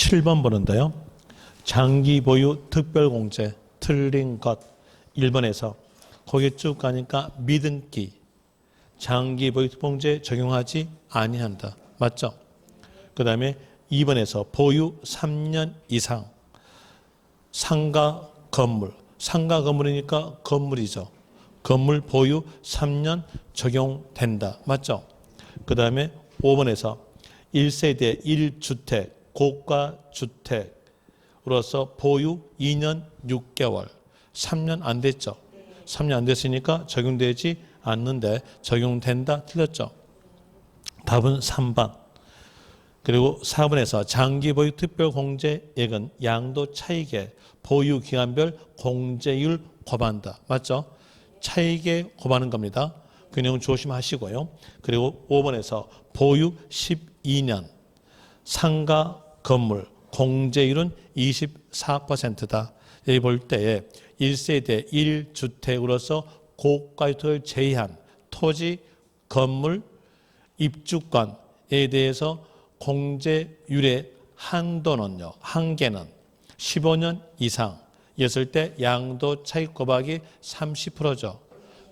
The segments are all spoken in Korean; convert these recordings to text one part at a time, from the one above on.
7번 보는데요. 장기 보유 특별공제 틀린 것 1번에서 거기 쭉 가니까 미등기 장기 보유 특별공제 적용하지 아니한다. 맞죠? 그 다음에 2번에서 보유 3년 이상 상가 건물 상가 건물이니까 건물이죠. 건물 보유 3년 적용된다. 맞죠? 그 다음에 5번에서 1세대 1주택 고가주택으로서 보유 2년 6개월 3년 안 됐죠. 3년 안 됐으니까 적용되지 않는데 적용된다. 틀렸죠. 답은 3번. 그리고 4번에서 장기 보유 특별 공제액은 양도 차익에 보유 기간별 공제율 곱한다. 맞죠? 차익에 곱하는 겁니다. 그 내용 조심하시고요. 그리고 5번에서 보유 12년 상가 건물 공제율은 24%다. 여기 볼 때에 1세대 1주택으로서 고가주택을 제외한 토지, 건물, 입주권에 대해서 공제율의 한도는요. 한계는 15년 이상이었을 때 양도 차익 곱하기 30%죠.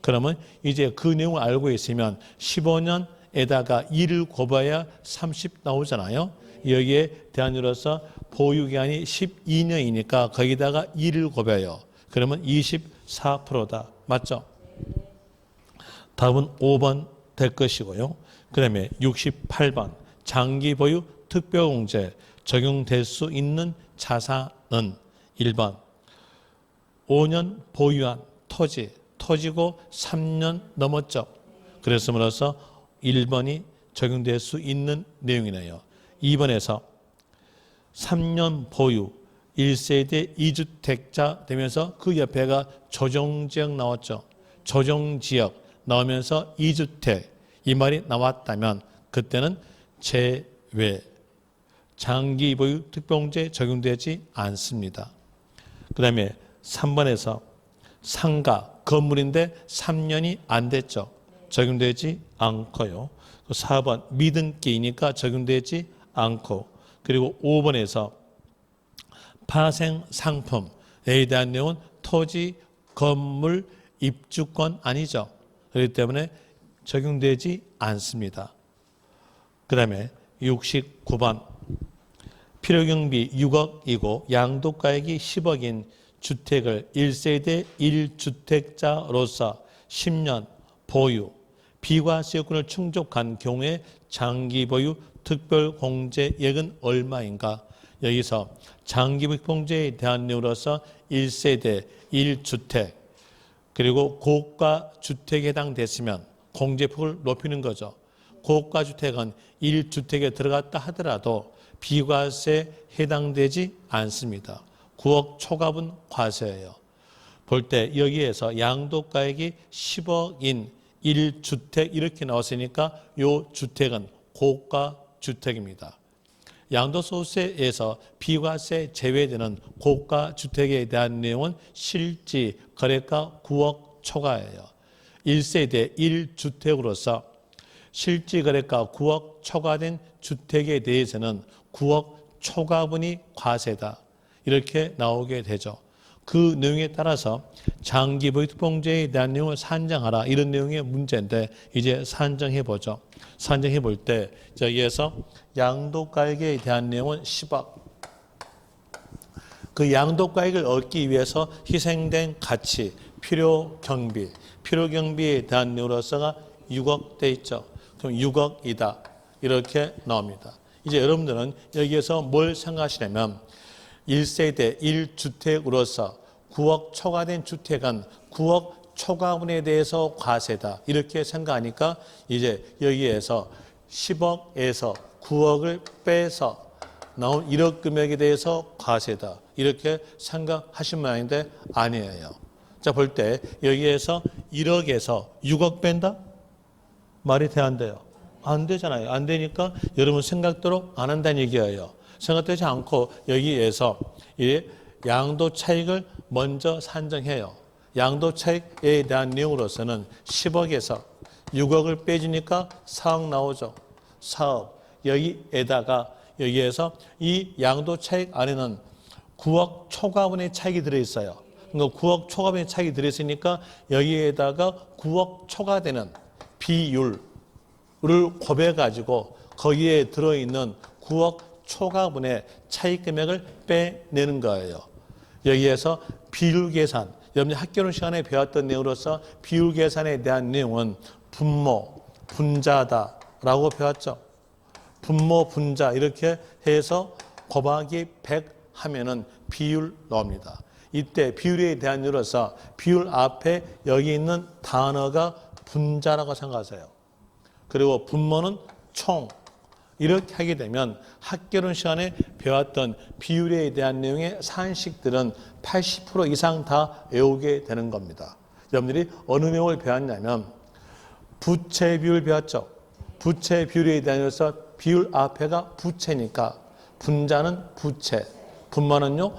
그러면 이제 그 내용을 알고 있으면 15년에다가 2를 곱해야 30 나오잖아요. 여기에 대한으로서 보유기간이 12년이니까 거기다가 2를 곱해요. 그러면 24%다. 맞죠? 답은 5번 될 것이고요. 그 다음에 68번 장기 보유 특별공제 적용될 수 있는 자산은 1번 5년 보유한 토지고 3년 넘었죠. 그랬음으로써 1번이 적용될 수 있는 내용이네요. 2번에서 3년 보유 1세대 2주택자 되면서 그 옆에가 조정지역 나왔죠. 조정지역 나오면서 2주택 이 말이 나왔다면 그때는 제외 장기 보유 특별공제 적용되지 않습니다. 그 다음에 3번에서 상가 건물인데 3년이 안 됐죠. 적용되지 않고요. 4번 미등기이니까 적용되지 않고 그리고 5번에서 파생 상품에 대한 내용은 토지, 건물, 입주권 아니죠. 그렇기 때문에 적용되지 않습니다. 그 다음에 69번 필요경비 6억이고 양도가액이 10억인 주택을 1세대 1주택자로서 10년 보유, 비과세요건을 충족한 경우에 장기 보유 특별공제액은 얼마인가? 여기서 장기 보유 특별공제에 대한 내용으로서 1세대 1주택 그리고 고가주택에 해당됐으면 공제폭을 높이는 거죠. 고가주택은 1주택에 들어갔다 하더라도 비과세에 해당되지 않습니다. 9억 초과분 과세예요. 볼 때 여기에서 양도가액이 10억인 1주택 이렇게 나왔으니까 이 주택은 고가주택입니다. 양도소득세에서 비과세 제외되는 고가주택에 대한 내용은 실지 거래가 9억 초과예요. 1세대 1주택으로서 실지 거래가 9억 초과된 주택에 대해서는 9억 초과분이 과세다. 이렇게 나오게 되죠. 그 내용에 따라서 장기 보유 특별공제에 대한 내용을 산정하라. 이런 내용의 문제인데 이제 산정해 보죠. 산정해 볼 때 여기에서 양도가액에 대한 내용은 10억. 그 양도가액을 얻기 위해서 희생된 가치, 필요경비에 대한 내용으로서가 6억 돼 있죠. 그럼 6억이다. 이렇게 나옵니다. 이제 여러분들은 여기에서 뭘 생각하시냐면 1세대 1주택으로서 9억 초과된 주택은 9억 초과분에 대해서 과세다. 이렇게 생각하니까 이제 여기에서 10억에서 9억을 빼서 나온 1억 금액에 대해서 과세다. 이렇게 생각하신 모양인데 아니에요. 자, 볼 때 여기에서 1억에서 6억 뺀다? 말이 돼 안 돼요? 안 되잖아요. 안 되니까 여러분 생각대로 안 한다는 얘기예요. 생각되지 않고 여기에서 양도 차익을 먼저 산정해요. 양도 차익에 대한 내용으로서는 10억에서 6억을 빼주니까 4억 나오죠. 4억. 여기에다가 여기에서 이 양도 차익 안에는 9억 초과분의 차익이 들어있어요. 그러니까 9억 초과분의 차익이 들어있으니까 여기에다가 9억 초과되는 비율을 곱해가지고 거기에 들어있는 9억 초과분의 차익 금액을 빼내는 거예요. 여기에서 비율 계산, 여러분이 학교론 시간에 배웠던 내용으로서 비율 계산에 대한 내용은 분모, 분자다라고 배웠죠. 분모, 분자 이렇게 해서 곱하기 100 하면은 비율 나옵니다. 이때 비율에 대한 이유로서 비율 앞에 여기 있는 단어가 분자라고 생각하세요. 그리고 분모는 총. 이렇게 하게 되면 학교론 시간에 배웠던 비율에 대한 내용의 산식들은 80% 이상 다 외우게 되는 겁니다. 여러분들이 어느 내용을 배웠냐면 부채 비율 배웠죠. 부채 비율에 대해서 비율 앞에가 부채니까 분자는 부채, 분모는요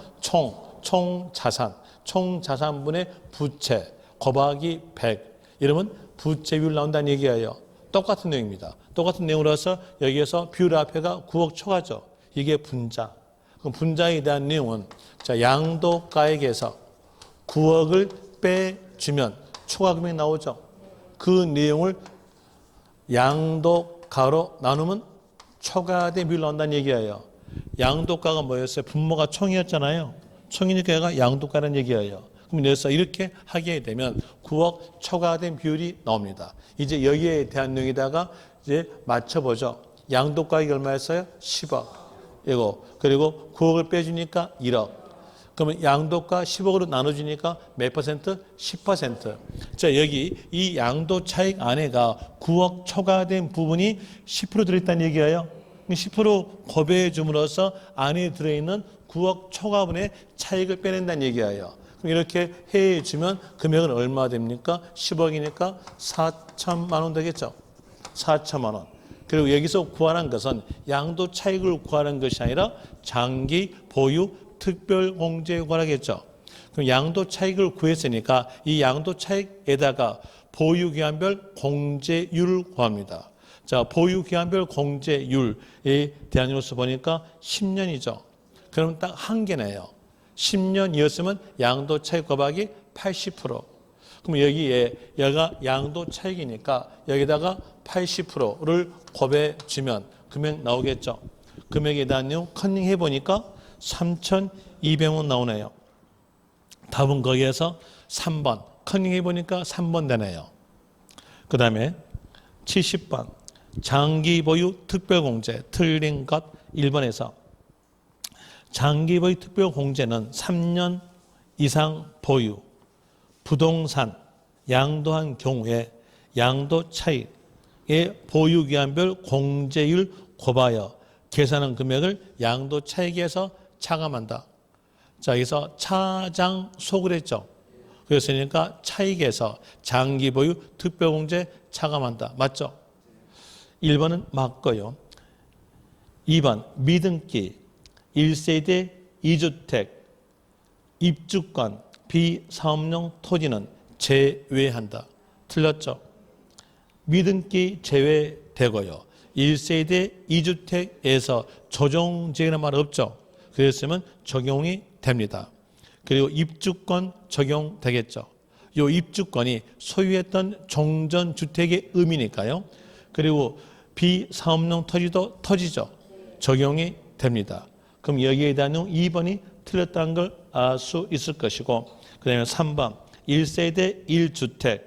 총자산, 총자산분의 부채 곱하기 100 이러면 부채 비율 나온다는 얘기예요. 똑같은 내용입니다. 똑같은 내용으로서 여기에서 비율 앞에가 9억 초과죠. 이게 분자. 그럼 분자에 대한 내용은 자, 양도가액에서 9억을 빼주면 초과금액이 나오죠. 그 내용을 양도가로 나누면 초과된 비율 나온다는 얘기예요. 양도가가 뭐였어요? 분모가 총이었잖아요. 총이니까 얘가 양도가라는 얘기예요. 그럼 그래서 이렇게 하게 되면 9억 초과된 비율이 나옵니다. 이제 여기에 대한 내용에다가 이제 맞춰보죠. 양도가액이 얼마였어요? 10억. 이거 그리고 9억을 빼주니까 1억. 그러면 양도가 10억으로 나눠주니까 몇 퍼센트? 10%. 자, 여기 이 양도 차익 안에가 9억 초과된 부분이 10% 들어있다는 얘기예요. 10% 곱해 줌으로써 안에 들어있는 9억 초과분의 차익을 빼낸다는 얘기예요. 그럼 이렇게 해 주면 금액은 얼마 됩니까? 10억이니까 4천만 원 되겠죠. 4천만 원. 그리고 여기서 구하는 것은 양도 차익을 구하는 것이 아니라 장기 보유 특별 공제에 관하겠죠. 그럼 양도 차익을 구했으니까 이 양도 차익에다가 보유 기한별 공제율을 구합니다. 자, 보유 기한별 공제율에 대한 이로서 보니까 10년이죠. 그럼 딱 한 개네요. 10년이었으면 양도 차익 곱하기 80%. 그럼 여기에 얘가 양도 차익이니까 여기다가 80%를 곱해 주면 금액 나오겠죠. 금액에 대한 내용 컨닝해 보니까 3,200원 나오네요. 답은 거기에서 3번. 컨닝해 보니까 3번 되네요. 그 다음에 70번. 장기 보유 특별공제. 틀린 것 1번에서. 장기 보유 특별공제는 3년 이상 보유, 부동산, 양도한 경우에 양도 차익의 보유기한별 공제율 곱하여 계산한 금액을 양도 차익에서 차감한다. 자, 여기서 차장소를 했죠. 그랬으니까 차익에서 장기 보유 특별공제 차감한다. 맞죠? 1번은 맞고요. 2번 미등기 1세대 2주택 입주권 비사업용 토지는 제외한다. 틀렸죠? 미등기 제외되고요. 1세대 2주택에서 조정제외라는 말 없죠. 그랬으면 적용이 됩니다. 그리고 입주권 적용되겠죠. 이 입주권이 소유했던 종전주택의 의미니까요. 그리고 비사업용 토지도 토지죠. 적용이 됩니다. 그럼 여기에 대한 2번이 틀렸다는 걸 알 수 있을 것이고, 그 다음에 3번 1세대 1주택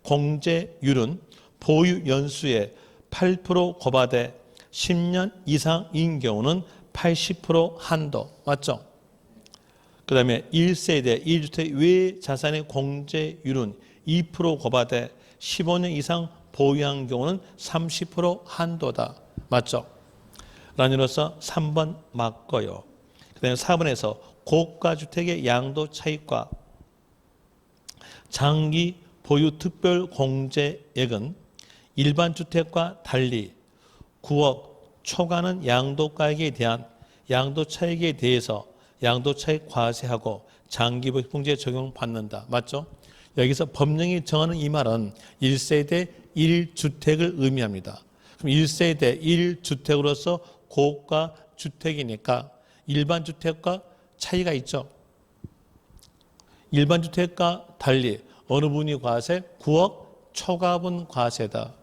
공제율은 보유 연수의 8% 곱하되 10년 이상인 경우는 80% 한도. 맞죠? 그 다음에 1세대 1주택 외 자산의 공제율은 2% 곱하되 15년 이상 보유한 경우는 30% 한도다. 맞죠? 라니로서 3번 맞고요. 그 다음에 4번에서 고가주택의 양도 차익과 장기 보유 특별 공제액은 일반 주택과 달리 9억 초과는 양도가액에 대한 양도 차익에 대해서 양도 차익 과세하고 장기 보유 공제 적용받는다. 맞죠? 여기서 법령이 정하는 이 말은 1세대 1주택을 의미합니다. 그럼 1세대 1주택으로서 고가 주택이니까 일반 주택과 차이가 있죠. 일반 주택과 달리 어느 분이 과세? 9억 초과분 과세다.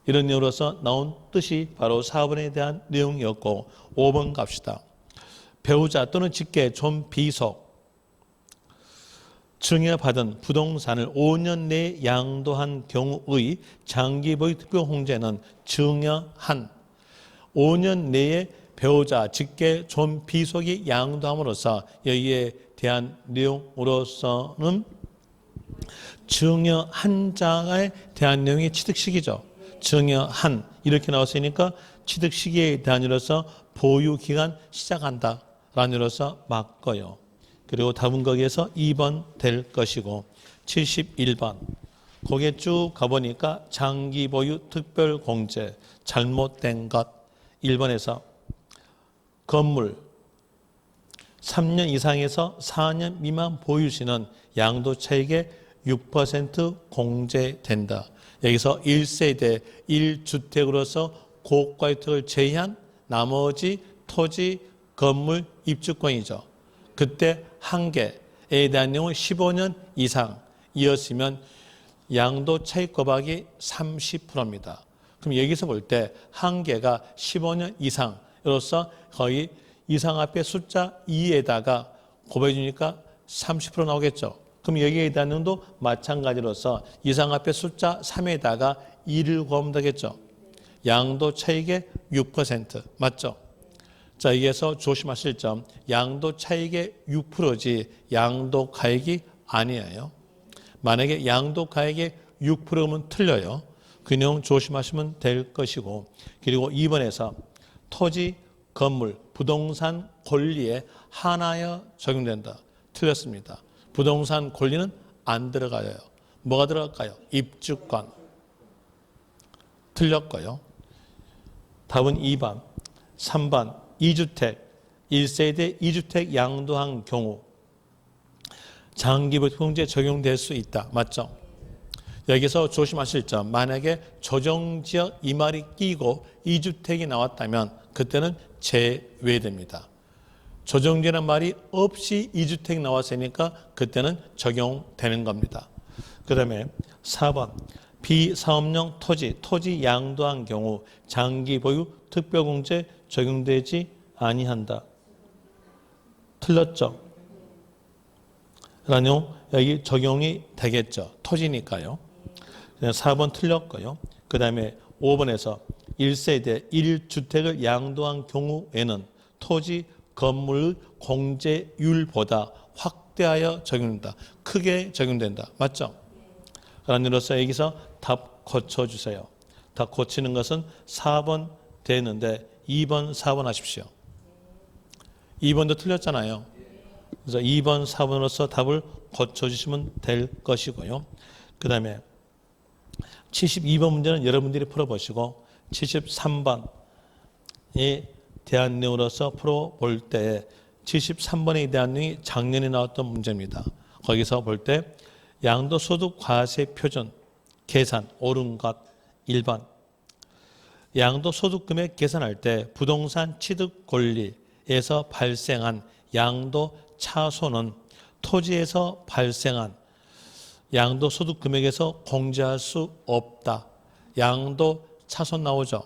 이런 내용으로서 나온 뜻이 바로 4번에 대한 내용이었고 5번 갑시다. 배우자 또는 직계 존비속 증여받은 부동산을 5년 내에 양도한 경우의 장기보유 특별공제는 증여한 5년 내에 배우자, 직계, 존비속이 양도함으로써 여기에 대한 내용으로서는 증여한 자에 대한 내용이 취득시기죠. 증여한 이렇게 나왔으니까 취득시기에 대한 이로서 보유기간 시작한다 라는 이로서 맞고요. 그리고 답은 거기에서 2번 될 것이고 71번 거기에 쭉 가보니까 장기보유 특별공제 잘못된 것 1번에서 건물 3년 이상에서 4년 미만 보유 시는 양도차익의 6% 공제된다. 여기서 1세대 1주택으로서 고가주택을 제외한 나머지 토지, 건물, 입주권이죠. 그때 한 개에 대한 내용은 15년 이상이었으면 양도차익 곱하기 30%입니다. 그럼 여기서 볼 때 한 개가 15년 이상으로서 거의 이상 앞에 숫자 2에다가 곱해 주니까 30% 나오겠죠. 그럼 여기에 대한 내용도 마찬가지로서 이상 앞에 숫자 3에다가 2를 곱하면 되겠죠. 양도차익의 6% 맞죠? 자, 여기에서 조심하실 점 양도차익의 6%지 양도가액이 아니에요. 만약에 양도가액의 6%면 틀려요. 그 내용 조심하시면 될 것이고 그리고 2번에서 토지, 건물, 부동산 권리에 한하여 적용된다. 틀렸습니다. 부동산 권리는 안 들어가요. 뭐가 들어갈까요? 입주권. 틀렸고요. 답은 2번. 3번 2주택, 1세대 2주택 양도한 경우 장기보유 특별공제 적용될 수 있다. 맞죠? 여기서 조심하실 점 만약에 조정지역 이 말이 끼고 2주택이 나왔다면 그때는 제외됩니다. 조정지역이라는 말이 없이 2주택 나왔으니까 그때는 적용되는 겁니다. 그 다음에 4번 비사업용 토지 양도한 경우 장기보유 특별공제 적용되지 아니한다. 틀렸죠? 라는 내용 여기 적용이 되겠죠. 토지니까요. 4번 틀렸고요. 그 다음에 5번에서 1세대 1주택을 양도한 경우에는 토지, 건물 공제율보다 확대하여 적용된다. 크게 적용된다. 맞죠? 라는 이로써 여기서 답 고쳐주세요. 답 고치는 것은 4번 되는데 2번, 4번 하십시오. 2번도 틀렸잖아요. 그래서 2번, 4번으로서 답을 고쳐주시면 될 것이고요. 그 다음에 72번 문제는 여러분들이 풀어보시고 73번에 대한 내용으로서 풀어볼 때 73번에 대한 내용이 작년에 나왔던 문제입니다. 거기서 볼 때 양도소득 과세 표준 계산 옳은 것 1번 양도소득 금액 계산할 때 부동산 취득 권리에서 발생한 양도 차손은 토지에서 발생한 양도소득 금액에서 공제할 수 없다. 양도 차손 나오죠.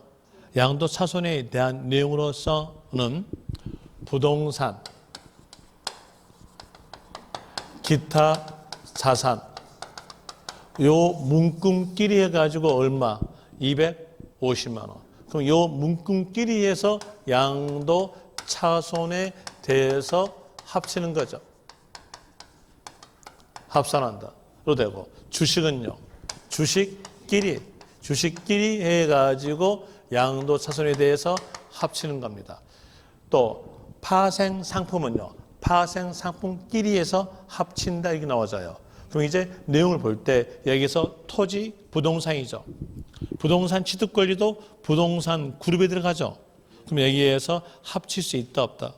양도 차손에 대한 내용으로서는 부동산, 기타 자산 요 문금끼리 해가지고 얼마? 250만 원. 그럼 요 문금끼리 해서 양도 차손에 대해서 합치는 거죠. 합산한다. 로 되고 주식은요. 주식끼리 해가지고 양도 차손에 대해서 합치는 겁니다. 또 파생 상품은요. 파생 상품끼리 해서 합친다 이렇게 나와져요. 그럼 이제 내용을 볼 때 여기서 토지, 부동산이죠. 부동산 취득 권리도 부동산 그룹에 들어가죠. 그럼 여기에서 합칠 수 있다 없다?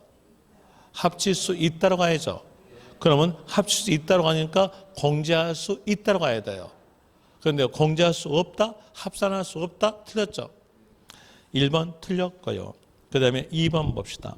합칠 수 있다로 가야죠. 그러면 합칠 수 있다로 가니까 공제할 수 있다로 가야 돼요. 그런데 공제할 수 없다? 합산할 수 없다? 틀렸죠. 1번 틀렸고요. 그 다음에 2번 봅시다.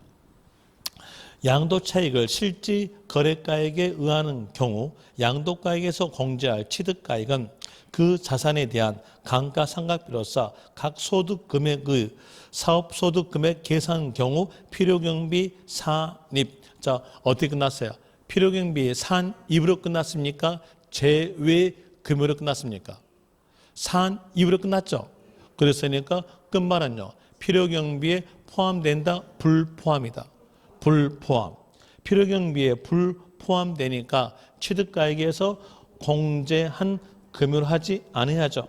양도 차익을 실질 거래가액에 의하는 경우 양도가액에서 공제할 취득가액은 그 자산에 대한 감가상각비로서 각 소득 금액의 사업소득 금액 계산 경우 필요경비 산입. 자, 어떻게 끝났어요? 필요경비 산입으로 끝났습니까? 제외금으로 끝났습니까? 산입으로 끝났죠. 그랬으니까 끝말은요. 필요경비에 포함된다, 불포함이다. 불포함. 필요경비에 불포함되니까 취득가액에서 공제한 금융을 하지 않아야죠.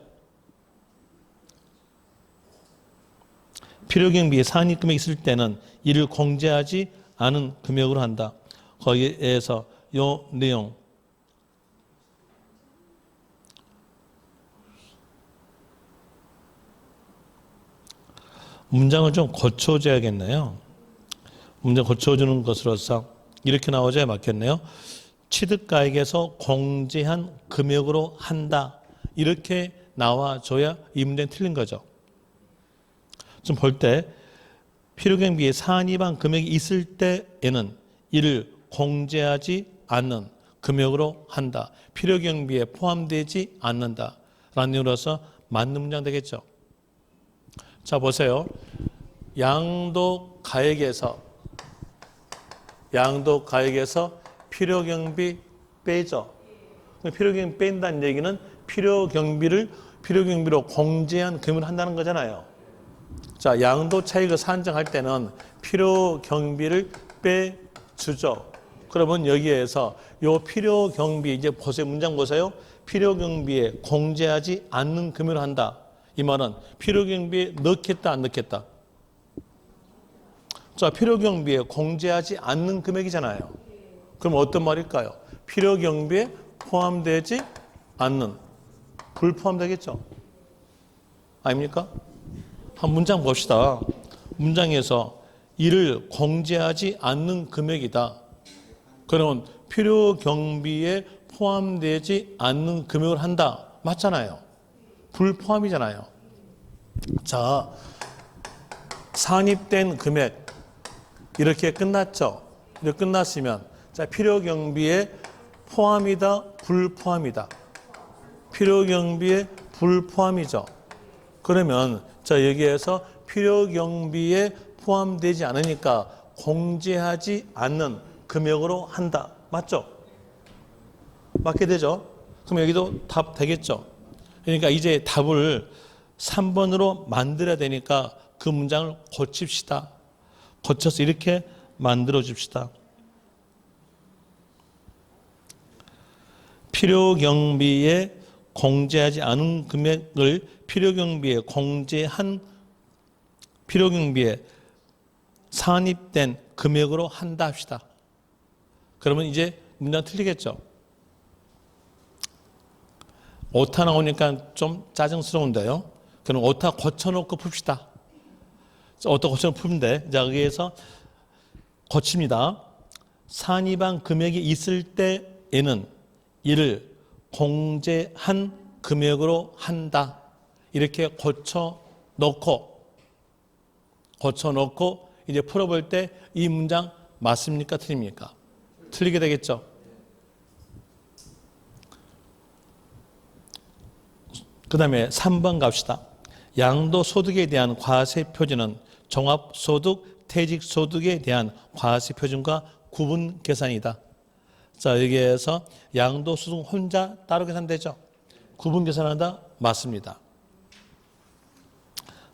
필요경비에 산입금액이 있을 때는 이를 공제하지 않은 금액으로 한다. 거기에서 요 내용 문장을 좀 고쳐줘야겠네요. 문장 고쳐주는 것으로서 이렇게 나오져야 맞겠네요. 취득가액에서 공제한 금액으로 한다. 이렇게 나와줘야 이 문제는 틀린 거죠. 좀 볼 때 필요경비에 산입한 금액이 있을 때에는 이를 공제하지 않는 금액으로 한다. 필요경비에 포함되지 않는다. 라는 이유로서 맞는 문장 되겠죠. 자, 보세요. 양도가액에서 필요경비 빼죠. 필요경비 뺀다는 얘기는 필요경비로 공제한 금액을 한다는 거잖아요. 자, 양도 차익을 산정할 때는 필요경비를 빼주죠. 그러면 여기에서 요 필요경비, 이제 보세요. 문장 보세요. 필요경비에 공제하지 않는 금액을 한다. 이 말은 필요경비에 넣겠다, 안 넣겠다? 자, 필요경비에 공제하지 않는 금액이잖아요. 그럼 어떤 말일까요? 필요경비에 포함되지 않는, 불포함되겠죠? 아닙니까? 한 문장 봅시다. 문장에서 이를 공제하지 않는 금액이다. 그러면 필요경비에 포함되지 않는 금액을 한다. 맞잖아요. 불포함이잖아요. 자, 산입된 금액 이렇게 끝났죠. 이렇게 끝났으면 자, 필요경비에 포함이다, 불포함이다. 필요경비에 불포함이죠. 그러면 자, 여기에서 필요경비에 포함되지 않으니까 공제하지 않는 금액으로 한다. 맞죠? 맞게 되죠? 그럼 여기도 답 되겠죠? 그러니까 이제 답을 3번으로 만들어야 되니까 그 문장을 고칩시다. 고쳐서 이렇게 만들어 줍시다. 필요경비에 공제하지 않은 금액을 필요경비에 산입된 금액으로 한다 합시다. 그러면 이제 문장 틀리겠죠? 오타 나오니까 좀 짜증스러운데요. 그럼 오타 고쳐놓고 풉시다. 오타 고쳐놓고 푸는데, 자, 여기에서 고칩니다. 산입한 금액이 있을 때에는 이를 공제한 금액으로 한다. 이렇게 고쳐놓고 이제 풀어볼 때 이 문장 맞습니까? 틀립니까? 틀리게 되겠죠. 그 다음에 3번 갑시다. 양도소득에 대한 과세표준은 종합소득, 퇴직소득에 대한 과세표준과 구분 계산이다. 자, 여기에서 양도소득 혼자 따로 계산되죠. 구분 계산한다? 맞습니다.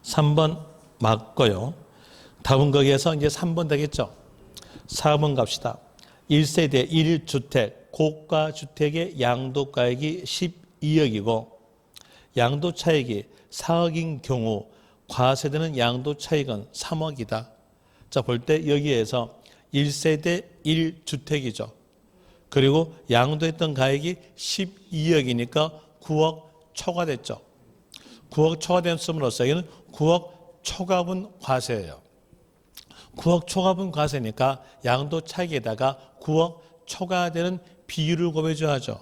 3번 맞고요. 답은 거기에서 이제 3번 되겠죠. 4번 갑시다. 1세대 1주택, 고가주택의 양도가액이 12억이고 양도차익이 4억인 경우 과세되는 양도차익은 3억이다. 자, 볼 때 여기에서 1세대 1주택이죠. 그리고 양도했던 가액이 12억이니까 9억 초과됐죠. 9억 초과됨으로써 여기는 9억 초과분 과세예요. 9억 초과분 과세니까 양도 차익에다가 9억 초과되는 비율을 곱해줘야죠.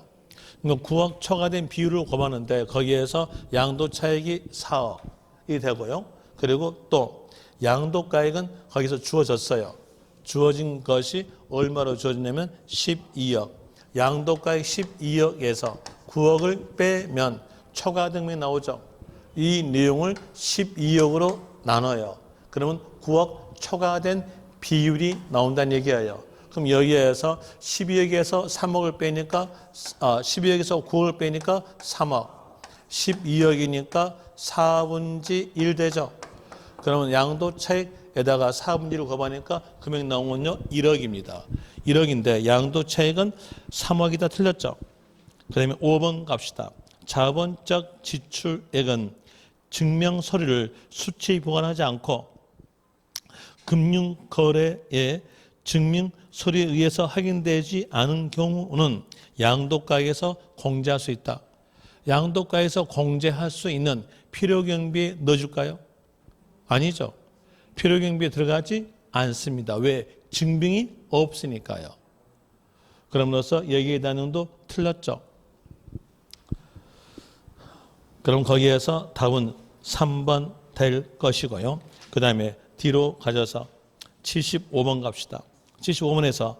그러니까 9억 초과된 비율을 곱하는데 거기에서 양도 차익이 4억이 되고요. 그리고 또 양도가액은 거기서 주어졌어요. 주어진 것이 얼마로 주어졌냐면 12억. 양도가액 12억에서 9억을 빼면 초과등록이 나오죠. 이 내용을 12억으로 나눠요. 그러면 9억 초과된 비율이 나온다는 얘기예요. 그럼 여기에서 12억에서 3억을 빼니까 12억에서 9억을 빼니까 3억. 12억이니까 4분의 1 되죠. 그러면 양도차익에다가 4분의 1을 곱하니까 금액 나온 건요 1억입니다. 1억인데 양도차익은 3억이다 틀렸죠. 그 다음에 5번 갑시다. 자본적 지출액은 증명서류를 수치에 보관하지 않고 금융거래의 증명서류에 의해서 확인되지 않은 경우는 양도가액에서 공제할 수 있다. 양도가에서 공제할 수 있는 필요경비에 넣어줄까요? 아니죠. 필요경비에 들어가지 않습니다. 왜? 증빙이 없으니까요. 그럼으로써 여기에 단응도 틀렸죠. 그럼 거기에서 답은 3번 될 것이고요. 그 다음에 뒤로 가져서 75번 갑시다. 75번에서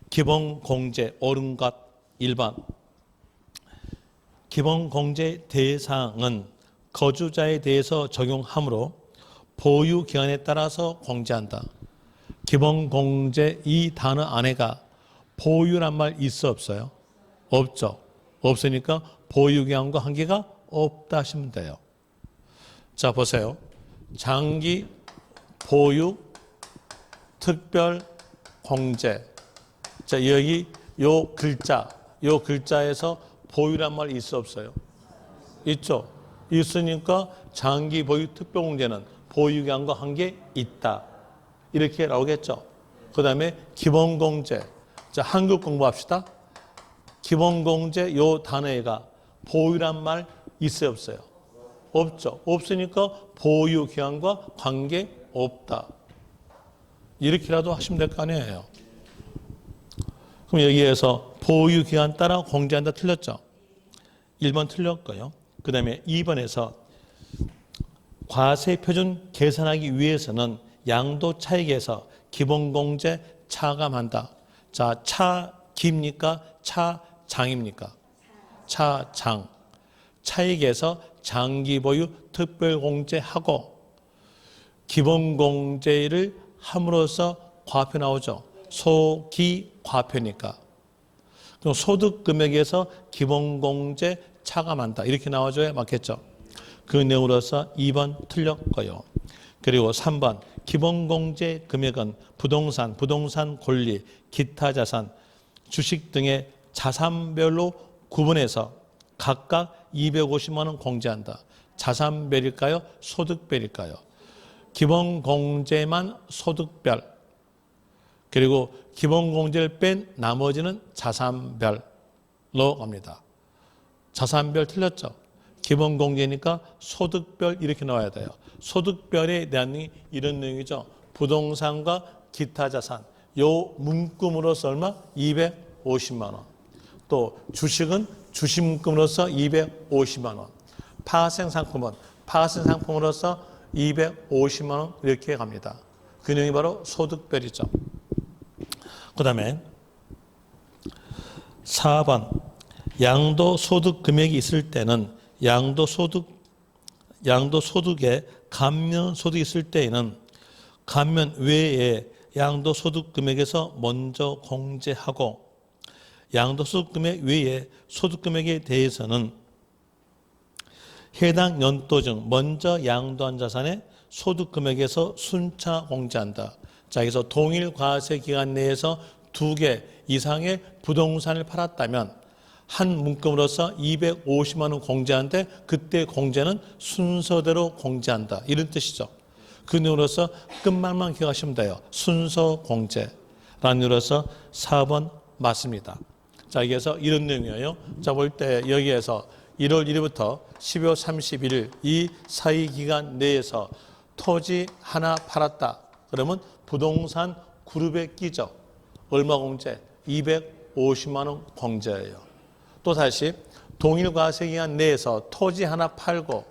기본공제 옳은 것 1번. 기본공제 대상은 거주자에 대해서 적용하므로 보유기간에 따라서 공제한다. 기본공제 이 단어 안에가 보유란 말 있어 없어요? 없죠. 없으니까 보유기간과 한계가 없다 하시면 돼요. 자 보세요. 장기 보유 특별 공제. 자 여기 요 글자에서 보유란 말 있어 없어요? 있죠. 있으니까 장기 보유 특별 공제는 보유기간과 한계 있다. 이렇게 나오겠죠. 그 다음에 기본공제. 자 한국 공부합시다. 기본공제 요 단어가 보유란 말 있어요 없어요? 없죠. 없으니까 보유기간과 관계 없다. 이렇게라도 하시면 될 거 아니에요. 그럼 여기에서 보유기간 따라 공제한다 틀렸죠. 1번 틀렸고요. 그 다음에 2번에서 과세표준 계산하기 위해서는 양도차익에서 기본공제 차감한다. 자, 차기입니까? 차장입니까? 차장. 차익에서 장기보유 특별공제하고 기본공제를 함으로써 과표 나오죠. 소기과표니까. 그럼 소득금액에서 기본공제 차감한다. 이렇게 나와줘야 맞겠죠. 그 내용으로서 2번 틀렸고요. 그리고 3번 기본공제 금액은 부동산 권리, 기타 자산, 주식 등의 자산별로 구분해서 각각 250만 원 공제한다. 자산별일까요? 소득별일까요? 기본공제만 소득별. 그리고 기본공제를 뺀 나머지는 자산별로 갑니다. 자산별 틀렸죠? 기본공제니까 소득별 이렇게 나와야 돼요. 소득별에 대한 내용이 이런 내용이죠. 부동산과 기타 자산. 요 문금으로서 얼마? 250만 원. 또 주식은 주식 문금으로서 250만 원. 파생상품은 파생상품으로서 250만 원 이렇게 갑니다. 그 내용이 바로 소득별이죠. 그 다음에 4번 양도소득 금액이 있을 때는 양도소득에 감면소득이 있을 때에는 감면 외에 양도소득 금액에서 먼저 공제하고 양도소득 금액 외에 소득 금액에 대해서는 해당 연도 중 먼저 양도한 자산의 소득 금액에서 순차 공제한다. 자, 여기서 동일 과세 기간 내에서 2개 이상의 부동산을 팔았다면 한 문금으로서 250만 원 공제하는데 그때 공제는 순서대로 공제한다. 이런 뜻이죠. 그 내용으로서 끝말만 기억하시면 돼요. 순서 공제라는 내용으로서 4번 맞습니다. 자, 여기에서 이런 내용이에요. 자, 볼 때 여기에서 1월 1일부터 12월 31일 이 사이 기간 내에서 토지 하나 팔았다. 그러면 부동산 그룹에 끼죠. 얼마 공제? 250만 원 공제예요. 또 다시 동일 과세기간 내에서 토지 하나 팔고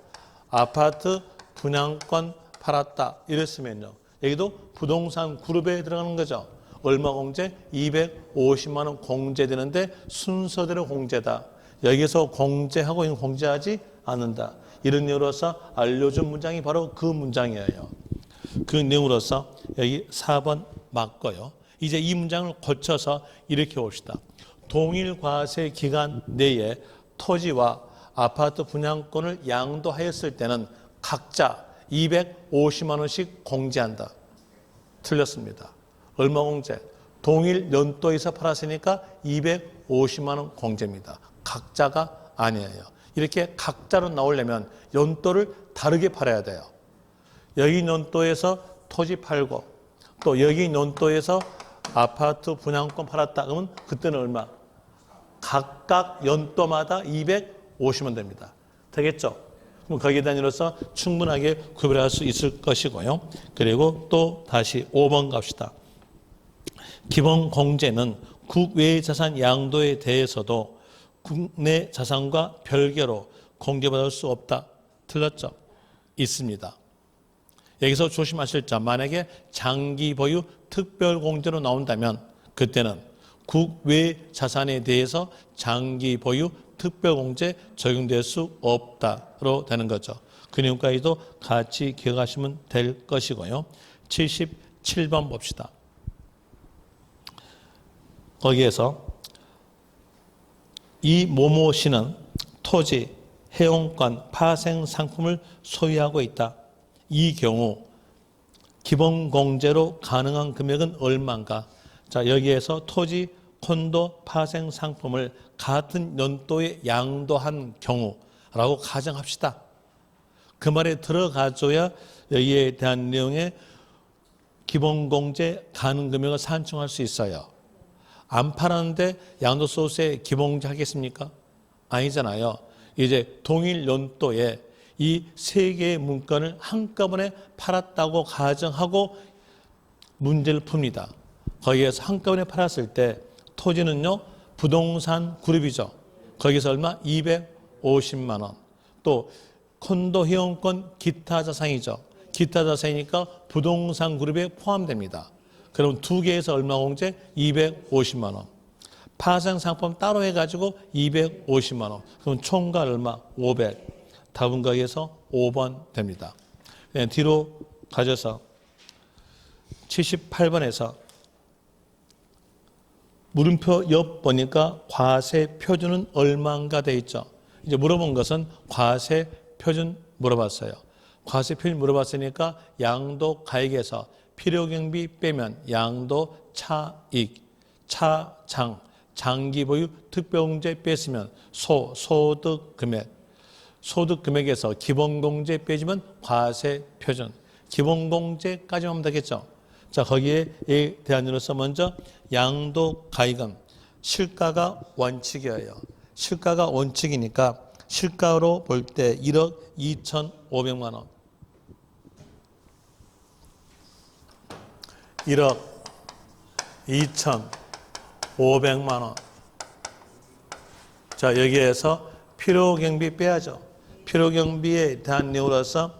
아파트 분양권 팔았다 이랬으면요. 여기도 부동산 그룹에 들어가는 거죠. 얼마 공제? 250만 원 공제되는데 순서대로 공제다. 여기서 공제하고 이건 공제하지 않는다. 이런 내용으로서 알려준 문장이 바로 그 문장이에요. 그 내용으로서 여기 4번 맞고요. 이제 이 문장을 고쳐서 이렇게 봅시다. 동일 과세 기간 내에 토지와 아파트 분양권을 양도하였을 때는 각자 250만 원씩 공제한다. 틀렸습니다. 얼마 공제? 동일 연도에서 팔았으니까 250만 원 공제입니다. 각자가 아니에요. 이렇게 각자로 나오려면 연도를 다르게 팔아야 돼요. 여기 연도에서 토지 팔고 또 여기 연도에서 아파트 분양권 팔았다. 그러면 그때는 얼마? 각각 연도마다 250원 됩니다. 되겠죠? 그럼 거기에 대해서 충분하게 구별할 수 있을 것이고요. 그리고 또 다시 5번 갑시다. 기본 공제는 국외 자산 양도에 대해서도 국내 자산과 별개로 공제받을 수 없다. 틀렸죠? 있습니다. 여기서 조심하실 점, 만약에 장기 보유 특별 공제로 나온다면 그때는 국외 자산에 대해서 장기 보유 특별 공제 적용될 수 없다로 되는 거죠. 그 내용까지도 같이 기억하시면 될 것이고요. 77번 봅시다. 거기에서 이 모모 씨는 토지, 해용권, 파생 상품을 소유하고 있다. 이 경우 기본 공제로 가능한 금액은 얼마인가? 자, 여기에서 토지, 콘도, 파생 상품을 같은 연도에 양도한 경우라고 가정합시다. 그 말에 들어가줘야 여기에 대한 내용의 기본 공제 가능 금액을 산정할 수 있어요. 안 팔았는데 양도소득세 기본 공제 하겠습니까? 아니잖아요. 이제 동일 연도에 이 세 개의 문건을 한꺼번에 팔았다고 가정하고 문제를 풉니다. 거기에서 한꺼번에 팔았을 때 토지는요, 부동산 그룹이죠. 거기서 얼마? 250만 원. 또 콘도 회원권 기타 자산이죠. 기타 자산이니까 부동산 그룹에 포함됩니다. 그럼 두 개에서 얼마 공제? 250만 원. 파생 상품 따로 해가지고 250만 원. 그럼 총괄 얼마? 500. 답은 거기에서 5번 됩니다. 네, 뒤로 가져서 78번에서 물음표 옆 보니까 과세 표준은 얼마인가 돼 있죠. 이제 물어본 것은 과세 표준 물어봤어요. 과세 표준 물어봤으니까 양도 가액에서 필요경비 빼면 양도 차익, 차장, 장기 보유 특별공제 뺐으면 소득 금액, 소득 금액에서 기본 공제 빼주면 과세 표준, 기본 공제까지 하면 되겠죠. 자, 거기에 대한 이로서 먼저 양도 가액은 실가가 원칙이에요. 실가가 원칙이니까 실가로 볼 때 1억 2,500만 원. 1억 2,500만 원. 자, 여기에서 필요경비 빼야죠. 필요경비에 대한 내용으로서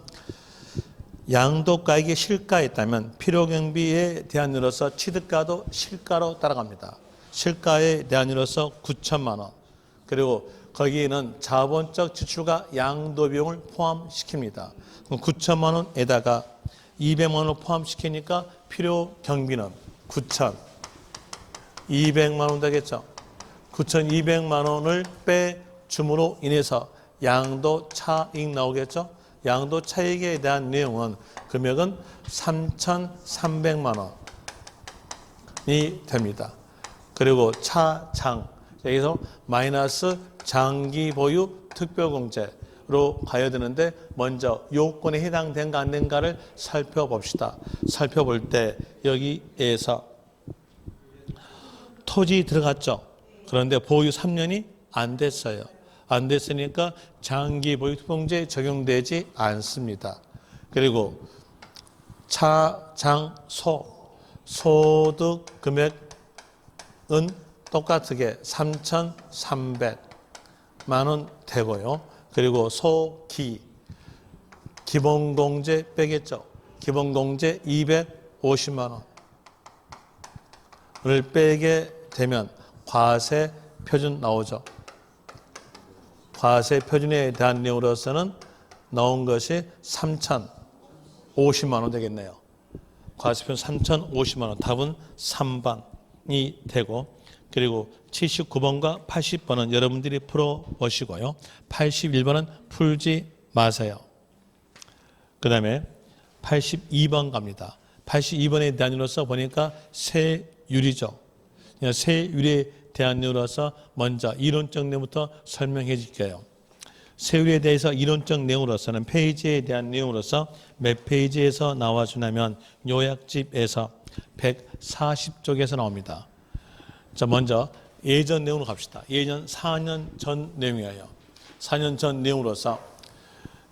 양도가액이 실가에 있다면 필요경비에 대한 이로서 취득가도 실가로 따라갑니다. 실가에 대한 이로서 9천만 원. 그리고 거기에는 자본적 지출과 양도비용을 포함시킵니다. 그럼 9천만 원에다가 200만 원을 포함시키니까 필요경비는 9,200만 원 되겠죠. 9,200만 원을 빼줌으로 인해서 양도 차익 나오겠죠. 양도 차익에 대한 내용은 금액은 3,300만 원이 됩니다. 그리고 차장, 여기서 마이너스 장기 보유 특별공제로 가야 되는데 먼저 요건에 해당된가 안 된가를 살펴봅시다. 살펴볼 때 여기에서 토지 들어갔죠. 그런데 보유 3년이 안 됐어요. 안 됐으니까 장기 보유 특별공제 적용되지 않습니다. 그리고 소득 금액은 똑같게 3,300만 원 되고요. 그리고 기본공제 빼겠죠. 기본공제 250만 원을 빼게 되면 과세 표준 나오죠. 과세 표준에 대한 내용으로서는 나온 것이 3,050만 원 되겠네요. 과세 표준 3,050만 원. 답은 3번이 되고, 그리고 79번과 80번은 여러분들이 풀어보시고요. 81번은 풀지 마세요. 그 다음에 82번 갑니다. 82번에 대한 내용으로서 보니까 세율이죠. 세율에 대한 내용으로서 먼저 이론적 내용부터 설명해 줄게요. 세율에 대해서 이론적 내용으로서는 페이지에 대한 내용으로서 몇 페이지에서 나와주냐면 요약집에서 140쪽에서 나옵니다. 자, 먼저 예전 내용으로 갑시다. 예전 4년 전 내용이에요. 4년 전 내용으로서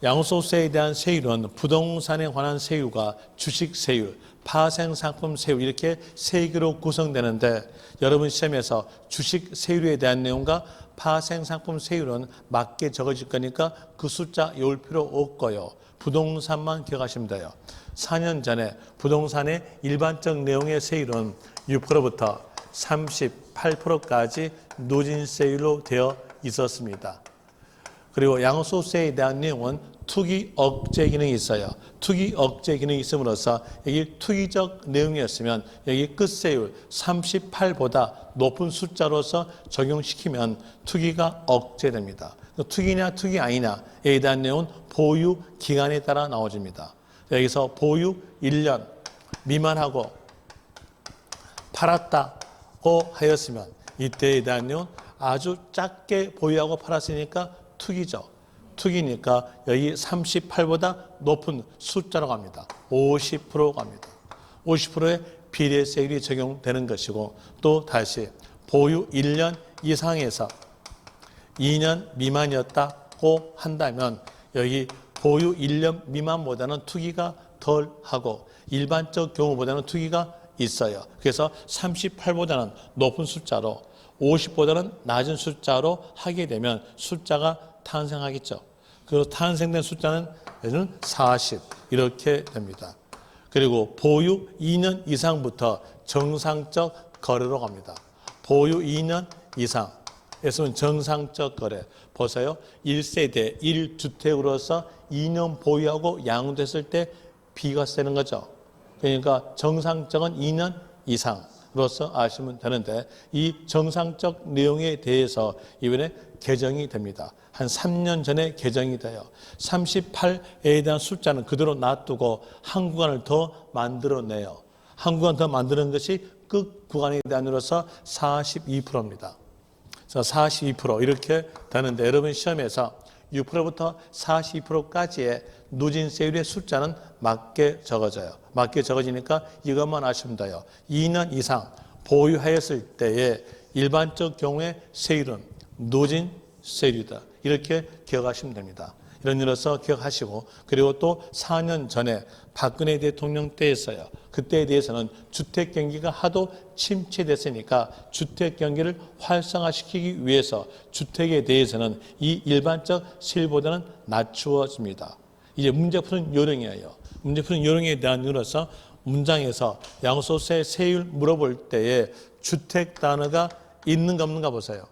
양도소득세에 대한 세율은 부동산에 관한 세율과 주식 세율, 파생상품 세율 이렇게 세 개로 구성되는데, 여러분 시험에서 주식 세율에 대한 내용과 파생상품 세율은 맞게 적어질 거니까 그 숫자 외울 필요 없고요. 부동산만 기억하시면 돼요. 4년 전에 부동산의 일반적 내용의 세율은 6%부터 38%까지 누진세율로 되어 있었습니다. 그리고 양도소득세에 대한 내용은 투기 억제 기능이 있어요. 투기 억제 기능이 있음으로써 여기 투기적 내용이었으면 여기 끝세율 38보다 높은 숫자로서 적용시키면 투기가 억제됩니다. 투기냐 투기 아니냐에 대한 내용은 보유 기간에 따라 나눠집니다. 여기서 보유 1년 미만하고 팔았다고 하였으면 이때에 대한 내용은 아주 작게 보유하고 팔았으니까 투기죠. 투기니까 여기 38보다 높은 숫자로 갑니다. 50% 갑니다. 50%의 비례세율이 적용되는 것이고, 또 다시 보유 1년 이상에서 2년 미만이었다고 한다면 여기 보유 1년 미만보다는 투기가 덜하고 일반적 경우보다는 투기가 있어요. 그래서 38보다는 높은 숫자로 50보다는 낮은 숫자로 하게 되면 숫자가 탄생하겠죠. 그 탄생된 숫자는 40 이렇게 됩니다. 그리고 보유 2년 이상부터 정상적 거래로 갑니다. 보유 2년 이상에서는 정상적 거래. 보세요. 1세대 1주택으로서 2년 보유하고 양도했을 때 비과세는 거죠. 그러니까 정상적은 2년 이상으로서 아시면 되는데, 이 정상적 내용에 대해서 이번에 개정이 됩니다. 한 3년 전에 개정이 돼요. 38에 대한 숫자는 그대로 놔두고 한 구간을 더 만들어내요. 한 구간 더 만드는 것이 끝 구간에 대한으로서 42%입니다. 그래서 42% 이렇게 되는데, 여러분 시험에서 6%부터 42%까지의 누진세율의 숫자는 맞게 적어져요. 맞게 적어지니까 이것만 아시면 돼요. 2년 이상 보유하였을 때의 일반적 경우의 세율은 누진세율이다. 이렇게 기억하시면 됩니다. 이런 일로서 기억하시고, 그리고 또 4년 전에 박근혜 대통령 때였어요. 그때에 대해서는 주택 경기가 하도 침체됐으니까 주택 경기를 활성화시키기 위해서 주택에 대해서는 이 일반적 세율보다는 낮추어집니다. 이제 문제 푸는 요령이에요. 문제 푸는 요령에 대한 이유로서 문장에서 양도소득세 세율 물어볼 때에 주택 단어가 있는가 없는가 보세요.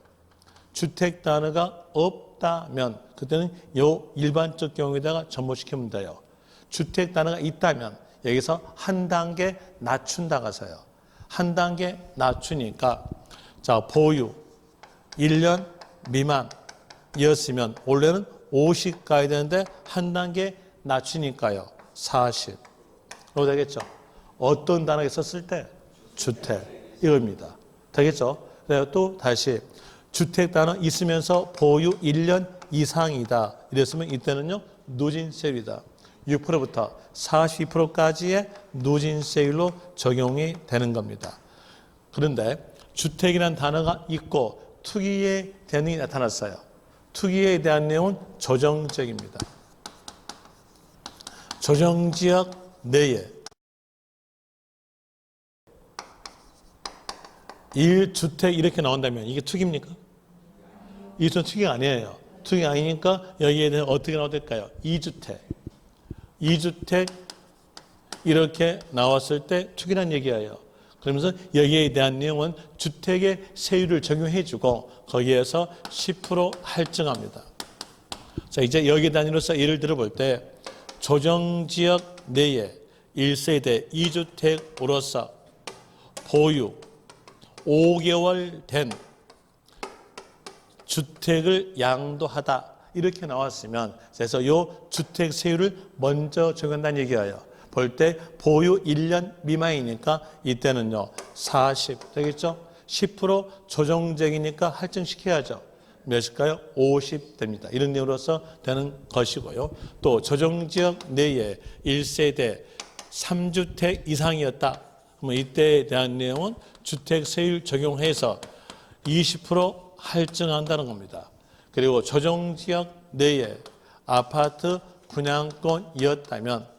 주택 단어가 없다면 그때는 요 일반적 경우에다가 접목시키면 돼요. 주택 단어가 있다면 여기서 한 단계 낮춘다고 하세요. 한 단계 낮추니까, 자, 보유 1년 미만이었으면 원래는 50 가야 되는데 한 단계 낮추니까요 40. 로 되겠죠. 어떤 단어가 있었을 때? 주택. 이겁니다. 되겠죠. 그리고 또 다시 주택 단어 있으면서 보유 1년 이상이다. 이랬으면 이때는요 누진세율이다. 6%부터 42%까지의 누진세율로 적용이 되는 겁니다. 그런데 주택이라는 단어가 있고 투기에 대한 내용이 나타났어요. 투기에 대한 내용은 조정지역입니다. 조정지역 내에 1주택 이렇게 나온다면 이게 투기입니까? 이것은 투기가 아니에요. 투기가 아니니까 여기에 대해 어떻게 나와야 될까요? 2주택. 2주택 이렇게 나왔을 때 투기란 얘기예요. 그러면서 여기에 대한 내용은 주택의 세율을 적용해주고 거기에서 10% 할증합니다. 자, 이제 여기 단위로서 예를 들어볼 때 조정지역 내에 1세대 2주택으로서 보유 5개월 된 주택을 양도하다 이렇게 나왔으면 그래서 이 주택 세율을 먼저 적용한다는 얘기예요. 볼 때 보유 1년 미만이니까 이때는요 40 되겠죠? 10% 조정적이니까 할증시켜야죠. 몇일까요? 50 됩니다. 이런 내용으로서 되는 것이고요. 또 조정지역 내에 1세대 3주택 이상이었다. 그러면 이때에 대한 내용은 주택 세율 적용해서 20% 할증한다는 겁니다. 그리고 조정지역 내에 아파트 분양권이었다면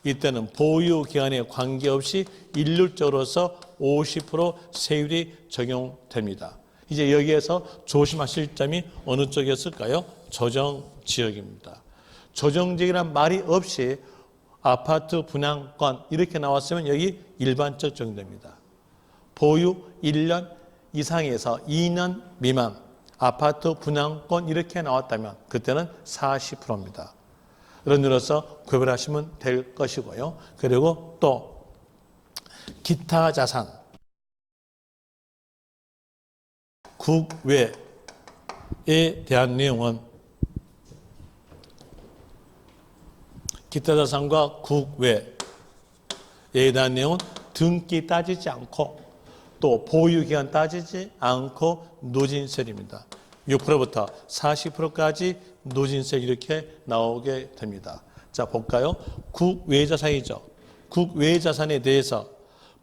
이때는 보유 기간에 관계없이 일률적으로서 50% 세율이 적용됩니다. 이제 여기에서 조심하실 점이 어느 쪽이었을까요? 조정지역입니다. 조정지역이란 말이 없이 아파트 분양권 이렇게 나왔으면 여기 일반적 적용됩니다. 보유 1년 이상에서 2년 미만 아파트 분양권 이렇게 나왔다면 그때는 40%입니다. 이런 일로서 구별하시면 될 것이고요. 그리고 또 기타 자산 국외에 대한 내용은 기타 자산과 국외에 대한 내용은 등기 따지지 않고 또 보유기간 따지지 않고 누진세입니다. 6%부터 40%까지 누진세 이렇게 나오게 됩니다. 자, 볼까요? 국외자산이죠. 국외자산에 대해서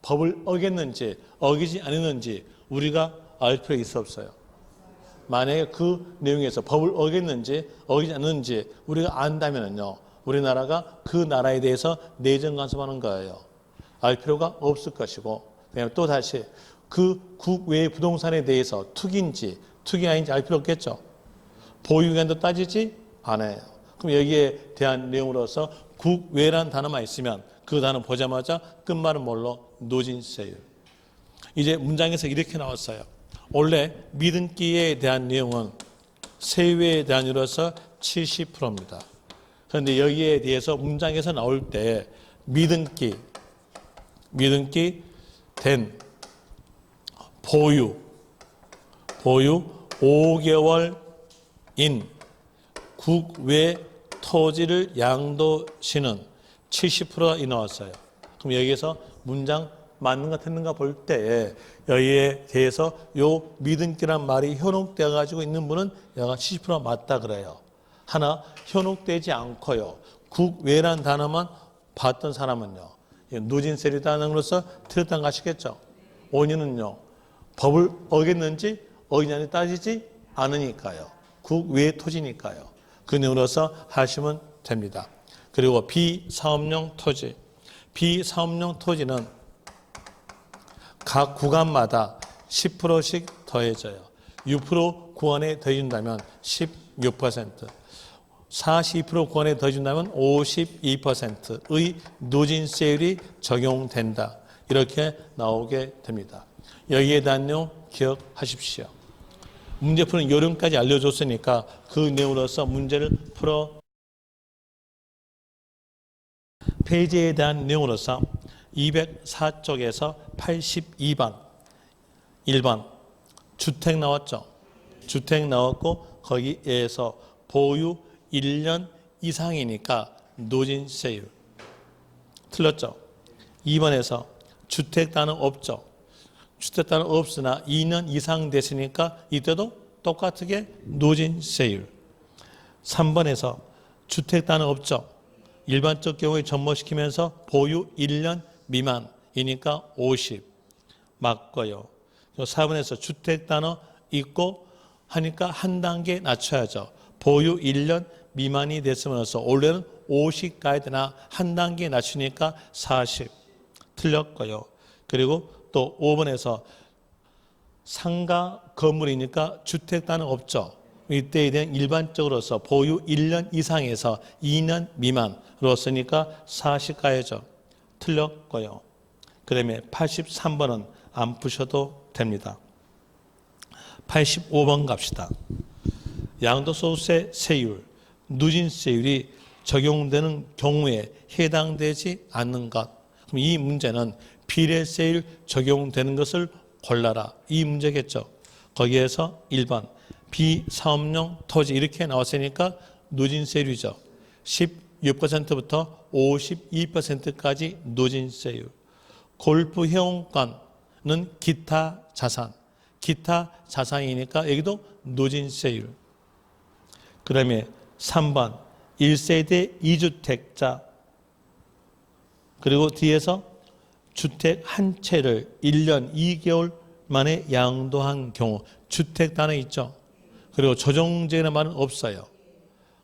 법을 어겼는지 어기지 않았는지 우리가 알 필요 있어 없어요. 만약에 그 내용에서 법을 어겼는지 어기지 않았는지 우리가 안다면요, 우리나라가 그 나라에 대해서 내정 간섭하는 거예요. 알 필요가 없을 것이고, 그냥 또 다시 그 국외 부동산에 대해서 투기인지 투기 아닌지 알 필요 없겠죠. 보유기간도 따지지 않아요. 그럼 여기에 대한 내용으로서 국외란 단어만 있으면 그 단어 보자마자 끝말은 뭘로? 누진세율. 이제 문장에서 이렇게 나왔어요. 원래 미등기에 대한 내용은 세율에 대한 이로서 70%입니다. 그런데 여기에 대해서 문장에서 나올 때 미등기 된 보유 5개월인 국외 토지를 양도시는 70%가 나왔어요. 그럼 여기에서 문장 맞는가 틀린가 볼 때 여기에 대해서 요 미등기란 말이 현혹되어 가지고 있는 분은 여가 70%가 맞다 그래요. 하나 현혹되지 않고요. 국외란 단어만 봤던 사람은요. 누진세율이라는 것으로서 틀렸다는 거 아시겠죠? 원인은요. 법을 어겼는지 어기냐니 따지지 않으니까요. 국외 토지니까요. 그 내용으로서 하시면 됩니다. 그리고 비사업용 토지. 비사업용 토지는 각 구간마다 10%씩 더해져요. 6% 구간에 더해준다면 16%, 42% 구간에 더해준다면 52%의 누진세율이 적용된다. 이렇게 나오게 됩니다. 여기에 대한 내용 기억하십시오. 문제푸는 요령까지 알려줬으니까 그 내용으로서 문제를 풀어 페이지에 대한 내용으로서 204쪽에서 82번 1번 주택 나왔죠. 주택 나왔고 거기에서 보유 1년 이상이니까 누진세율 틀렸죠. 2번에서 주택 단어 없죠. 주택 단어 없으나 2년 이상 됐으니까 이때도 똑같게 누진세율. 3번에서 주택 단어 없죠. 일반적 경우에 접목시키면서 보유 1년 미만이니까 50 맞고요. 4번에서 주택 단어 있고 하니까 한 단계 낮춰야죠. 보유 1년 미만이 됐으면서 원래는 50 가야 되나 한 단계 낮추니까 40 틀렸고요. 그리고 또 5번에서 상가 건물이니까 주택 단어 없죠. 이때에 대한 일반적으로서 보유 1년 이상에서 2년 미만으로 쓰니까 40 가야죠. 틀렸고요. 그 다음에 83번은 안 푸셔도 됩니다. 85번 갑시다. 양도소득세 세율, 누진세율이 적용되는 경우에 해당되지 않는 것. 그럼 이 문제는 비례세율 적용되는 것을 골라라. 이 문제겠죠. 거기에서 1번 비사업용 토지 이렇게 나왔으니까 누진세율이죠. 16%부터 52%까지 누진세율. 골프 회원권은 기타 자산. 기타 자산이니까 여기도 누진세율. 그 다음에 3번 1세대 2주택자 그리고 뒤에서 주택 한 채를 1년 2개월 만에 양도한 경우 주택 단어 있죠. 그리고 조정지역이라는 말은 없어요.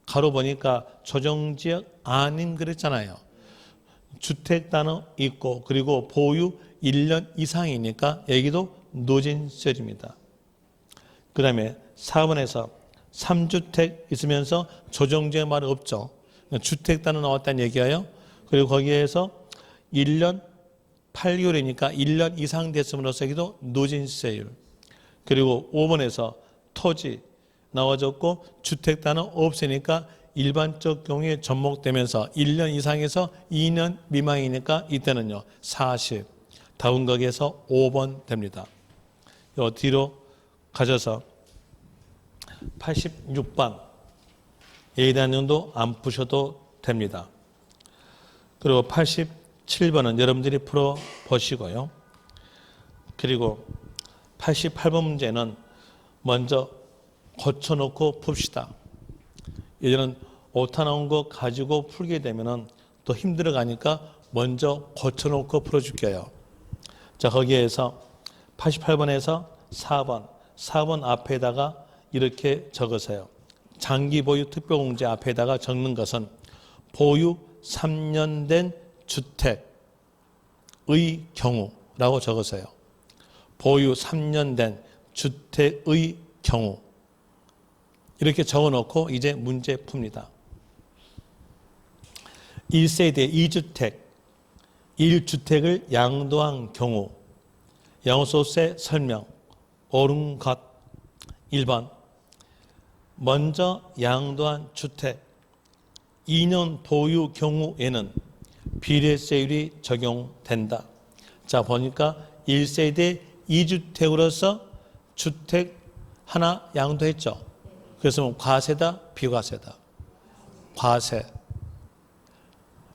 가로 보니까 조정지역 아닌 그랬잖아요. 주택 단어 있고 그리고 보유 1년 이상이니까 여기도 누진세율입니다. 그 다음에 4번에서 3주택 있으면서 조정지역 말은 없죠. 주택 단어 나왔다는 얘기예요. 그리고 거기에서 1년 8개월이니까 1년 이상 됐음으로써 여기도 누진세율. 그리고 5번에서 토지 나와줬고 주택 단어 없으니까 일반적 경우에 접목되면서 1년 이상에서 2년 미만이니까 이때는요 40. 다음 거기에서 5번 됩니다. 요 뒤로 가져서 86번 A에 대한 내용도 안 푸셔도 됩니다. 그리고 87번은 여러분들이 풀어보시고요. 그리고 88번 문제는 먼저 고쳐놓고 풉시다. 예전엔 오타 나온 거 가지고 풀게 되면 또 힘들어 가니까 먼저 고쳐놓고 풀어줄게요. 자, 거기에서 88번에서 4번 앞에다가 이렇게 적으세요. 장기 보유 특별공제 앞에다가 적는 것은 보유 3년 된 주택의 경우라고 적으세요. 보유 3년 된 주택의 경우 이렇게 적어놓고 이제 문제 풉니다. 1세대 2주택 1주택을 양도한 경우 양도소득세 설명 옳은 것 1번 먼저 양도한 주택 2년 보유 경우에는 비례세율이 적용된다. 자, 보니까 1세대 2주택으로서 주택 하나 양도했죠. 그래서 과세다, 비과세다. 과세.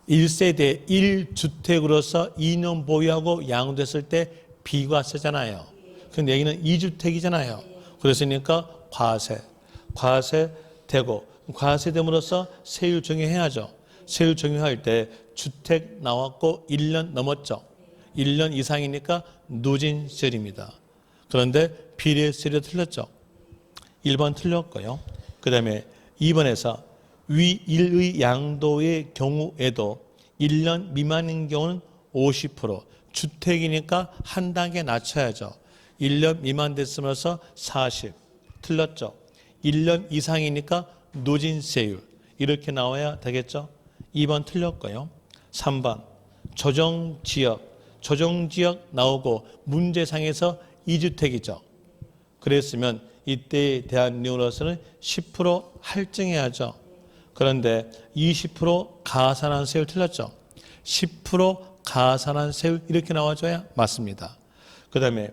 1세대 1주택으로서 2년 보유하고 양도했을 때 비과세잖아요. 근데 여기는 2주택이잖아요. 그랬으니까 과세. 과세되고 과세됨으로써 세율 적용해야죠. 세율 적용할 때 주택 나왔고 1년 넘었죠. 1년 이상이니까 누진세율입니다. 그런데 비례세율이 틀렸죠. 1번 틀렸고요. 그 다음에 2번에서 위 1의 양도의 경우에도 1년 미만인 경우는 50%. 주택이니까 한 단계 낮춰야죠. 1년 미만 됐으면서 40. 틀렸죠. 1년 이상이니까 누진세율. 이렇게 나와야 되겠죠. 2번 틀렸고요. 3번 조정지역. 조정지역 나오고 문제상에서 2주택이죠. 그랬으면 이때에 대한 내용으로서는 10% 할증해야죠. 그런데 20% 가산한 세율 틀렸죠. 10% 가산한 세율 이렇게 나와줘야 맞습니다. 그 다음에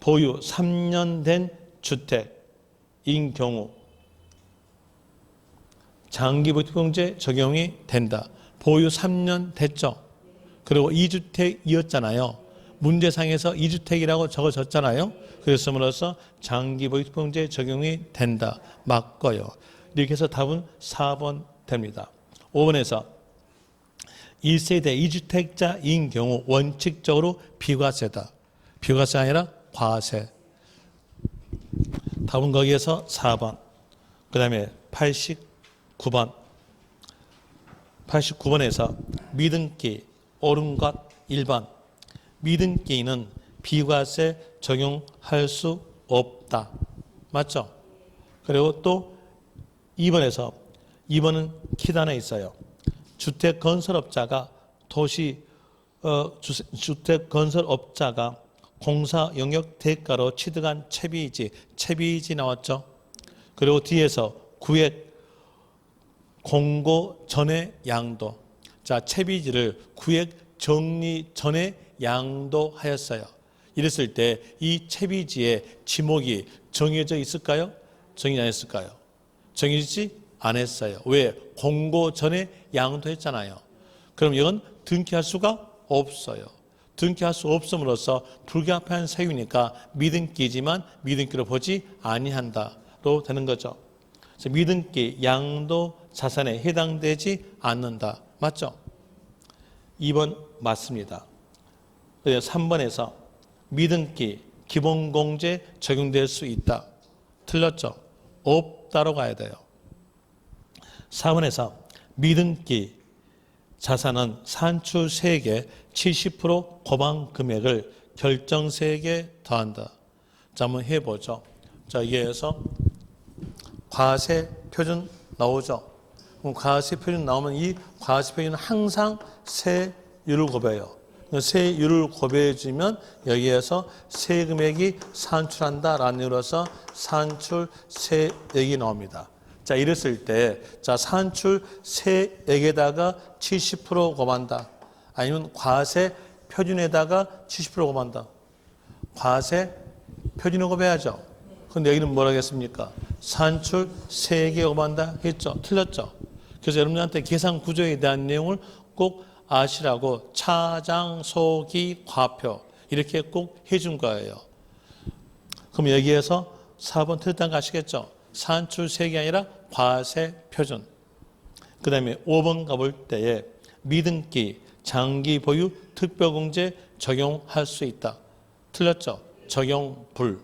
보유 3년 된 주택인 경우 장기보유특별공제 적용이 된다. 보유 3년 됐죠. 그리고 2주택이었잖아요. 문제상에서 2주택이라고 적어졌잖아요. 그랬음으로써 장기보유특별공제 적용이 된다. 맞고요. 이렇게 해서 답은 4번 됩니다. 5번에서 1세대 2주택자인 경우 원칙적으로 비과세다. 비과세 아니라 과세. 답은 거기에서 4번. 그 다음에 89번. 89번에서 미등기 옳은 것 1번. 미등기는 비과세 적용할 수 없다. 맞죠? 그리고 또 2번에서 2번은 키단에 있어요. 주택 건설업자가 도시 주택 건설업자가 공사 영역 대가로 취득한 채비지 나왔죠. 그리고 뒤에서 구획 공고 전에 양도. 자, 채비지를 구획 정리 전에 양도하였어요. 이랬을 때 이 채비지의 지목이 정해져 있을까요? 정해지 않았을까요? 정해지지 않았어요. 왜? 공고 전에 양도했잖아요. 그럼 이건 등기할 수가 없어요. 등기할 수 없음으로써 불가피한 사유니까 미등기지만 미등기로 보지 아니한다로 되는 거죠. 그래서 미등기 양도 자산에 해당되지 않는다. 맞죠? 2번 맞습니다. 3번에서 미등기 기본공제 적용될 수 있다. 틀렸죠? 없다로 가야 돼요. 4번에서 미등기 자산은 산출세액의 70% 고방 금액을 결정세액에 더한다. 자, 한번 해보죠. 자, 여기에서 과세 표준 나오죠. 그럼 과세 표준 나오면 이 과세 표준은 항상 세율을 곱해요. 세율을 곱해주면 여기에서 세금액이 산출한다라는 의미로서 산출세액이 나옵니다. 자, 이랬을 때, 자, 산출세액에다가 70% 곱한다. 아니면 과세 표준에다가 70% 곱한다. 과세 표준에 곱해야죠. 근데 여기는 뭐라고 했습니까? 산출세액에 곱한다 했죠. 틀렸죠. 그래서 여러분들한테 계산 구조에 대한 내용을 꼭 아시라고 차장, 소기, 과표 이렇게 꼭 해준 거예요. 그럼 여기에서 4번 틀렸다는 거 아시겠죠? 산출세액이 아니라 과세 표준. 그 다음에 5번 가볼 때에 미등기, 장기 보유, 특별공제 적용할 수 있다. 틀렸죠? 적용 불.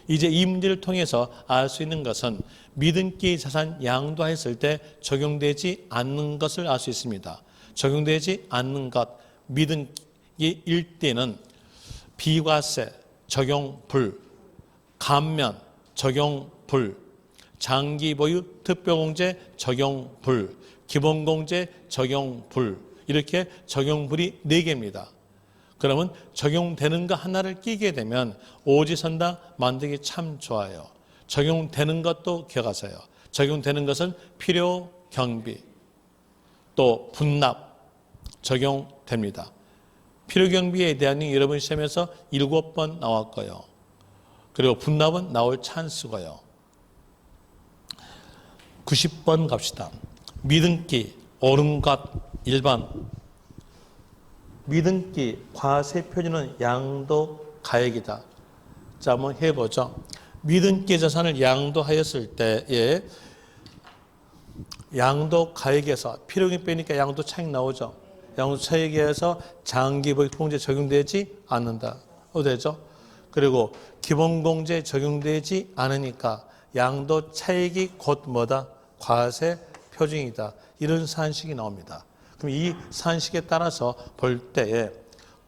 이제 이 문제를 통해서 알 수 있는 것은 미등기 자산 양도했을 때 적용되지 않는 것을 알 수 있습니다. 적용되지 않는 것, 미등기일 때는 비과세 적용 불, 감면 적용 불, 장기 보유 특별공제 적용 불, 기본공제 적용 불, 이렇게 적용 불이 4개입니다. 그러면 적용되는 거 하나를 끼게 되면 오지선다 만들기 참 좋아요. 적용되는 것도 기억하세요. 적용되는 것은 필요 경비, 또 분납 적용됩니다. 필요 경비에 대한 내용 여러분 시험에서 7번 나왔고요. 그리고 분납은 나올 찬스고요. 90번 갑시다. 미등기 옳은 것 1번. 미등기 과세 표준은 양도 가액이다. 자, 한번 해보죠. 미등기 자산을 양도하였을 때에 양도 가액에서 필요경비 빼니까 양도 차익 나오죠. 양도 차익에서 장기보유공제 적용되지 않는다. 되죠? 그리고 기본공제 적용되지 않으니까 양도 차익이 곧 뭐다? 과세 표준이다. 이런 산식이 나옵니다. 그럼 이 산식에 따라서 볼 때에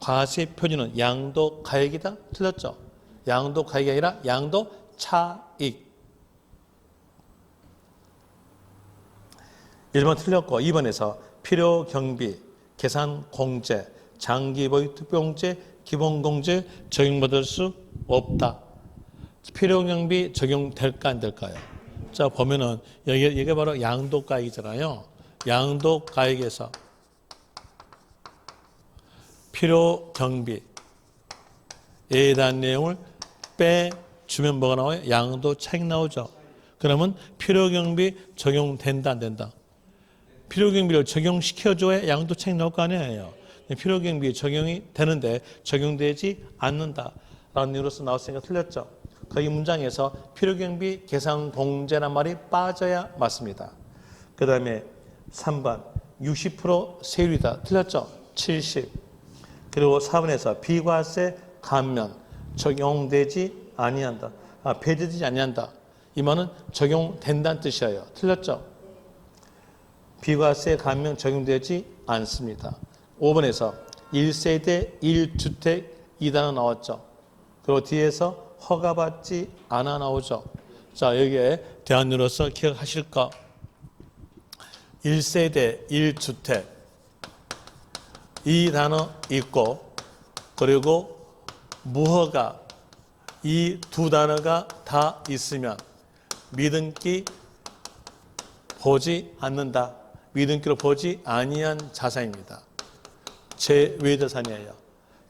과세 표준은 양도 가액이다? 틀렸죠? 양도 가액이 아니라 양도 차익. 1번 틀렸고 2번에서 필요 경비, 계산 공제, 장기 보유 특별공제, 기본공제 적용받을 수 없다. 필요 경비 적용될까 안 될까요? 자, 보면은 이게 바로 양도 가액이잖아요. 양도 가액에서 필요 경비에 대한 내용을 빼주면 뭐가 나와요? 양도 차익 나오죠. 그러면 필요 경비 적용된다 안 된다? 필요 경비를 적용시켜줘야 양도 차익 나올 거 아니에요. 필요 경비 적용이 되는데 적용되지 않는다라는 이유로서 나왔으니까 틀렸죠. 거기 문장에서 필요 경비 계산 공제란 말이 빠져야 맞습니다. 그 다음에 3번 60% 세율이다. 틀렸죠? 70. 그리고 4번에서 비과세 감면 적용되지 아니한다. 배제되지 아니한다. 이 말은 적용된다는 뜻이에요. 틀렸죠? 비과세 감면 적용되지 않습니다. 5번에서 1세대 1주택 2단어 나왔죠. 그리고 뒤에서 허가받지 않아 나오죠. 자, 여기에 대안으로서 기억하실 거. 1세대 1주택 이 단어 있고 그리고 무허가 이 두 단어가 다 있으면 미등기 보지 않는다. 미등기로 보지 아니한 자산입니다. 제외자산이에요.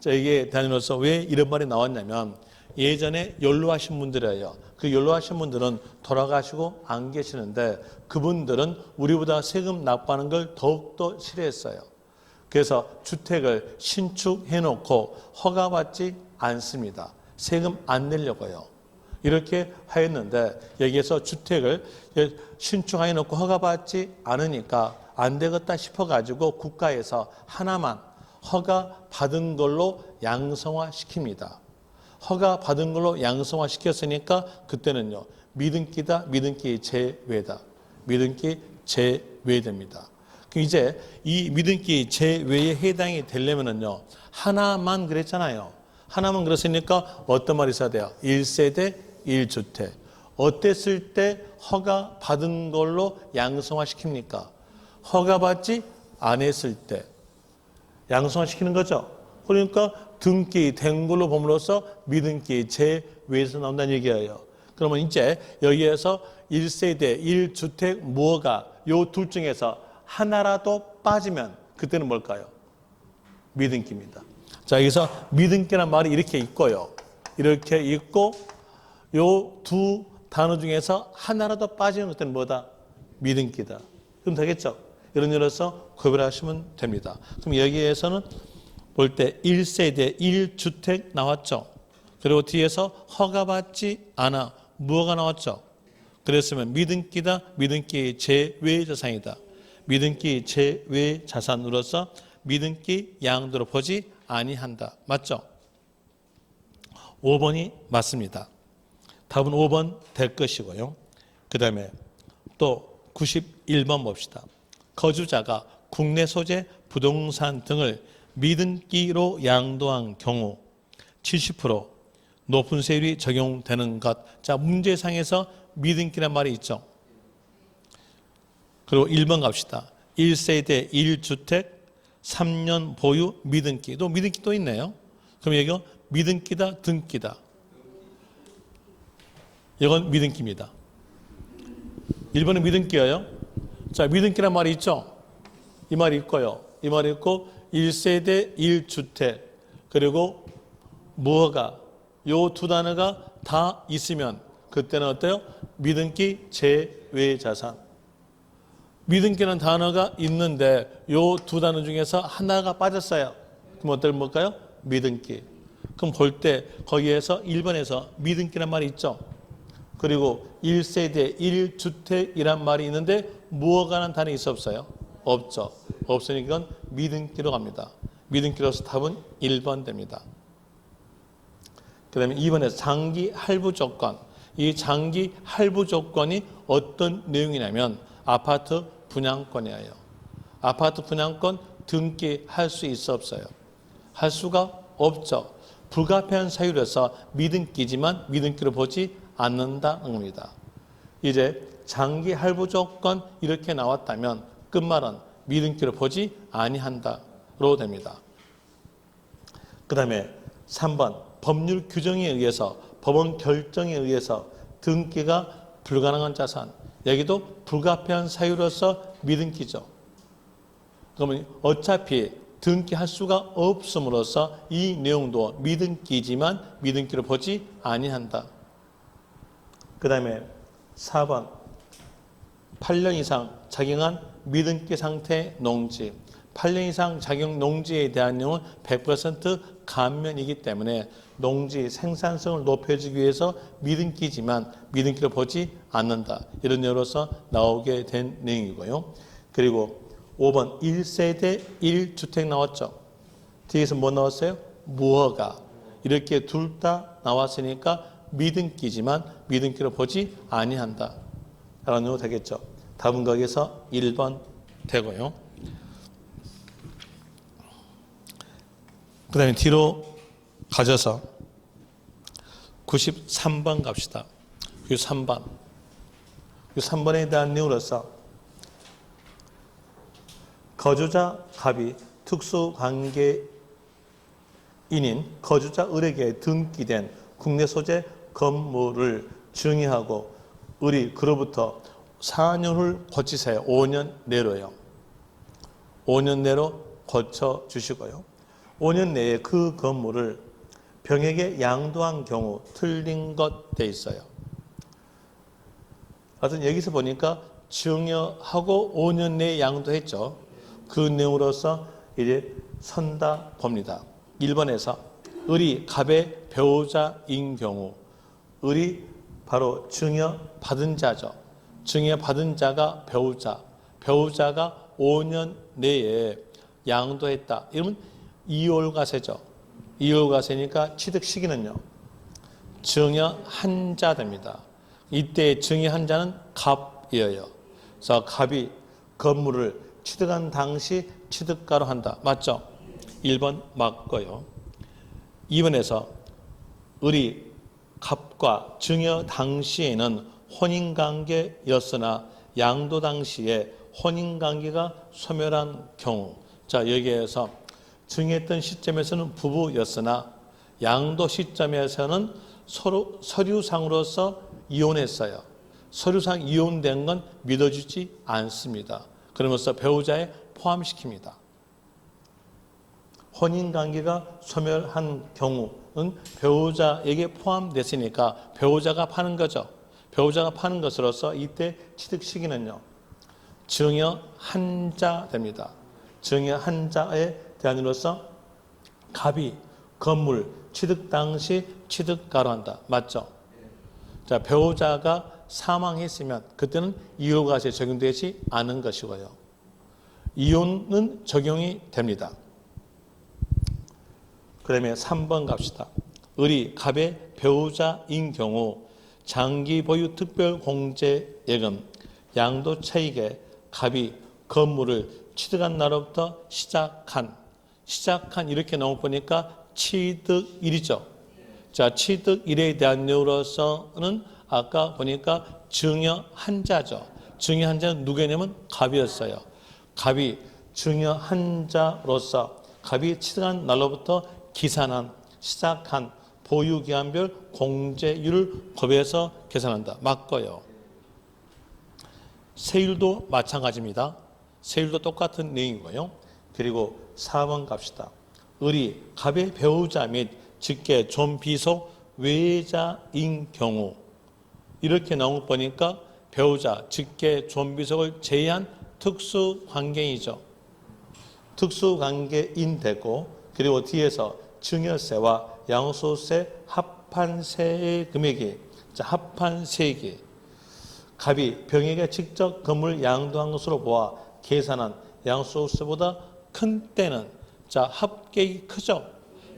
자, 이게 단위로서 왜 이런 말이 나왔냐면 예전에 연로하신 분들이에요. 그 연로하신 분들은 돌아가시고 안 계시는데 그분들은 우리보다 세금 납부하는 걸 더욱더 싫어했어요. 그래서 주택을 신축해놓고 허가받지 않습니다. 세금 안 내려고요. 이렇게 하였는데 여기에서 주택을 신축해놓고 허가받지 않으니까 안 되겠다 싶어가지고 국가에서 하나만 허가받은 걸로 양성화시킵니다. 허가받은 걸로 양성화시켰으니까 그때는요. 미등기다. 미등기 제외다. 미등기 제외됩니다. 이제 이 미등기 제외에 해당이 되려면은요. 하나만 그랬잖아요. 하나만 그랬으니까 어떤 말이 있어야 돼요? 1세대 1주택. 어땠을 때 허가받은 걸로 양성화시킵니까? 허가받지 않았을 때 양성화시키는 거죠. 그러니까 등기된 걸로 봄으로써 미등기 제외에서 나온다는 얘기예요. 그러면 이제 여기에서 1세대 1주택 무허가 요 둘 중에서 하나라도 빠지면 그때는 뭘까요? 미등기입니다. 자, 여기서 미등기란 말이 이렇게 있고요. 이렇게 있고 요 두 단어 중에서 하나라도 빠지는 것들은 뭐다? 미등기다. 그럼 되겠죠? 이런 일로서 구별하시면 됩니다. 그럼 여기에서는 볼 때 1세대 1주택 나왔죠. 그리고 뒤에서 허가받지 않아 무허가 나왔죠. 그랬으면 미등기다. 미등기 제외 자산이다. 미등기 제외 자산으로서 미등기 양도로 보지 아니한다. 맞죠? 5번이 맞습니다. 답은 5번 될 것이고요. 그 다음에 또 91번 봅시다. 거주자가 국내 소재 부동산 등을 미등기로 양도한 경우 70% 높은 세율이 적용되는 것. 자, 문제상에서 미등기란 말이 있죠. 그리고 1번 갑시다. 1세대 1주택 3년 보유 미등기. 또 미등기 또 있네요. 그럼 여기가 미등기다 등기다. 이건 미등기입니다. 1번은 미등기예요. 자, 미등기란 말이 있죠. 이 말이 있고요. 이 말이 있고 1세대 1주택 그리고 무허가 요 두 단어가 다 있으면 그때는 어때요? 미등기 제외 자산. 미등기라는 단어가 있는데 요 두 단어 중에서 하나가 빠졌어요. 그럼 어떨 뭘까요? 미등기. 그럼 볼 때 거기에서 1번에서 미등기란 말이 있죠. 그리고 1세대 1주택이란 말이 있는데 무허가라는 단어 있어 없어요? 없죠. 없으니까 이건 미등기로 갑니다. 미등기로서 답은 1번 됩니다. 그 다음에 2번에 장기 할부 조건. 이 장기 할부 조건이 어떤 내용이냐면 아파트 분양권이에요. 아파트 분양권 등기할 수 있어 없어요? 할 수가 없죠. 불가피한 사유로서 미등기지만 미등기로 보지 않는다는 겁니다. 이제 장기 할부 조건 이렇게 나왔다면 끝말은 미등기로 보지 아니한다로 됩니다. 그 다음에 3번 법률 규정에 의해서 법원 결정에 의해서 등기가 불가능한 자산. 여기도 불가피한 사유로서 미등기죠. 그러면 어차피 등기할 수가 없음으로써 이 내용도 미등기지만 미등기로 보지 아니한다. 그 다음에 4번 8년 이상 작용한 미등기 상태 농지. 8년 이상 작용 농지에 대한 내용은 100% 감면이기 때문에 농지 생산성을 높여주기 위해서 미등기지만 미등기로 보지 않는다. 이런 내용으로서 나오게 된 내용이고요. 그리고 5번 1세대 1주택 나왔죠. 뒤에서 뭐 나왔어요? 무허가. 이렇게 둘 다 나왔으니까 미등기지만 미등기로 보지 아니한다. 라는 내용 되겠죠. 답은 거기서 1번 되고요. 그 다음에 뒤로 가져서 93번 갑시다. 93번. 3번에 대한 내용으로서 거주자 갑이 특수관계인인 거주자 을에게 등기된 국내 소재 건물을 증여하고 을이 그로부터 4년 후 고치세요. 5년 내로요. 5년 내로 고쳐주시고요. 5년 내에 그 건물을 병에게 양도한 경우 틀린 것 돼 있어요. 하여튼 여기서 보니까 증여하고 5년 내에 양도했죠. 그 내용으로서 이제 선다 봅니다. 1번에서 을이 갑의 배우자인 경우, 을이 바로 증여받은 자죠. 증여받은 자가 배우자, 배우자가 5년 내에 양도했다. 이러면 이홀과세죠. 이홀과세니까 취득 시기는요, 증여한 자 됩니다. 이때 증여한 자는 갑이에요. 그래서 갑이 건물을 취득한 당시 취득가로 한다. 맞죠? 1번 맞고요. 2번에서 을이 갑과 증여 당시에는 혼인관계였으나 양도 당시에 혼인관계가 소멸한 경우, 자 여기에서 증여했던 시점에서는 부부였으나 양도 시점에서는 서로 서류상으로서 이혼했어요. 서류상 이혼된 건 믿어주지 않습니다. 그러면서 배우자에 포함시킵니다. 혼인관계가 소멸한 경우는 배우자에게 포함됐으니까 배우자가 파는 거죠. 배우자가 파는 것으로서 이때 취득 시기는요, 증여한 자 됩니다. 증여한 자에 대한으로서 갑이 건물 취득 당시 취득가로 한다. 맞죠? 자, 배우자가 사망했으면 그때는 이홀과세 적용되지 않은 것이고요. 이혼은 적용이 됩니다. 그다음에 3번 갑시다. 을이 갑의 배우자인 경우 장기 보유 특별 공제 예금 양도 차익에 갑이 건물을 취득한 날로부터 시작한 이렇게 나오 보니까 취득일이죠. 자, 취득일에 대한 내용으로서는 아까 보니까 증여한 자죠. 증여한 자는 누구냐면 갑이었어요. 갑이 증여한 자로서 갑이 취득한 날로부터 기산한, 시작한 보유기한별 공제율을 법에서 계산한다. 맞고요. 세율도 마찬가지입니다. 세율도 똑같은 내용이고요. 그리고 4번 갑시다. 을이 갑의 배우자 및 직계 존비속 외자인 경우, 이렇게 나온 거 보니까 배우자, 직계 존비속을 제외한 특수관계이죠. 특수관계인 되고, 그리고 뒤에서 증여세와 양도세 합한 세의 금액이, 자, 합한 세액이 갑이 병에게 직접 건물 양도한 것으로 보아 계산한 양도세보다 큰 때는, 자, 합계액이 크죠.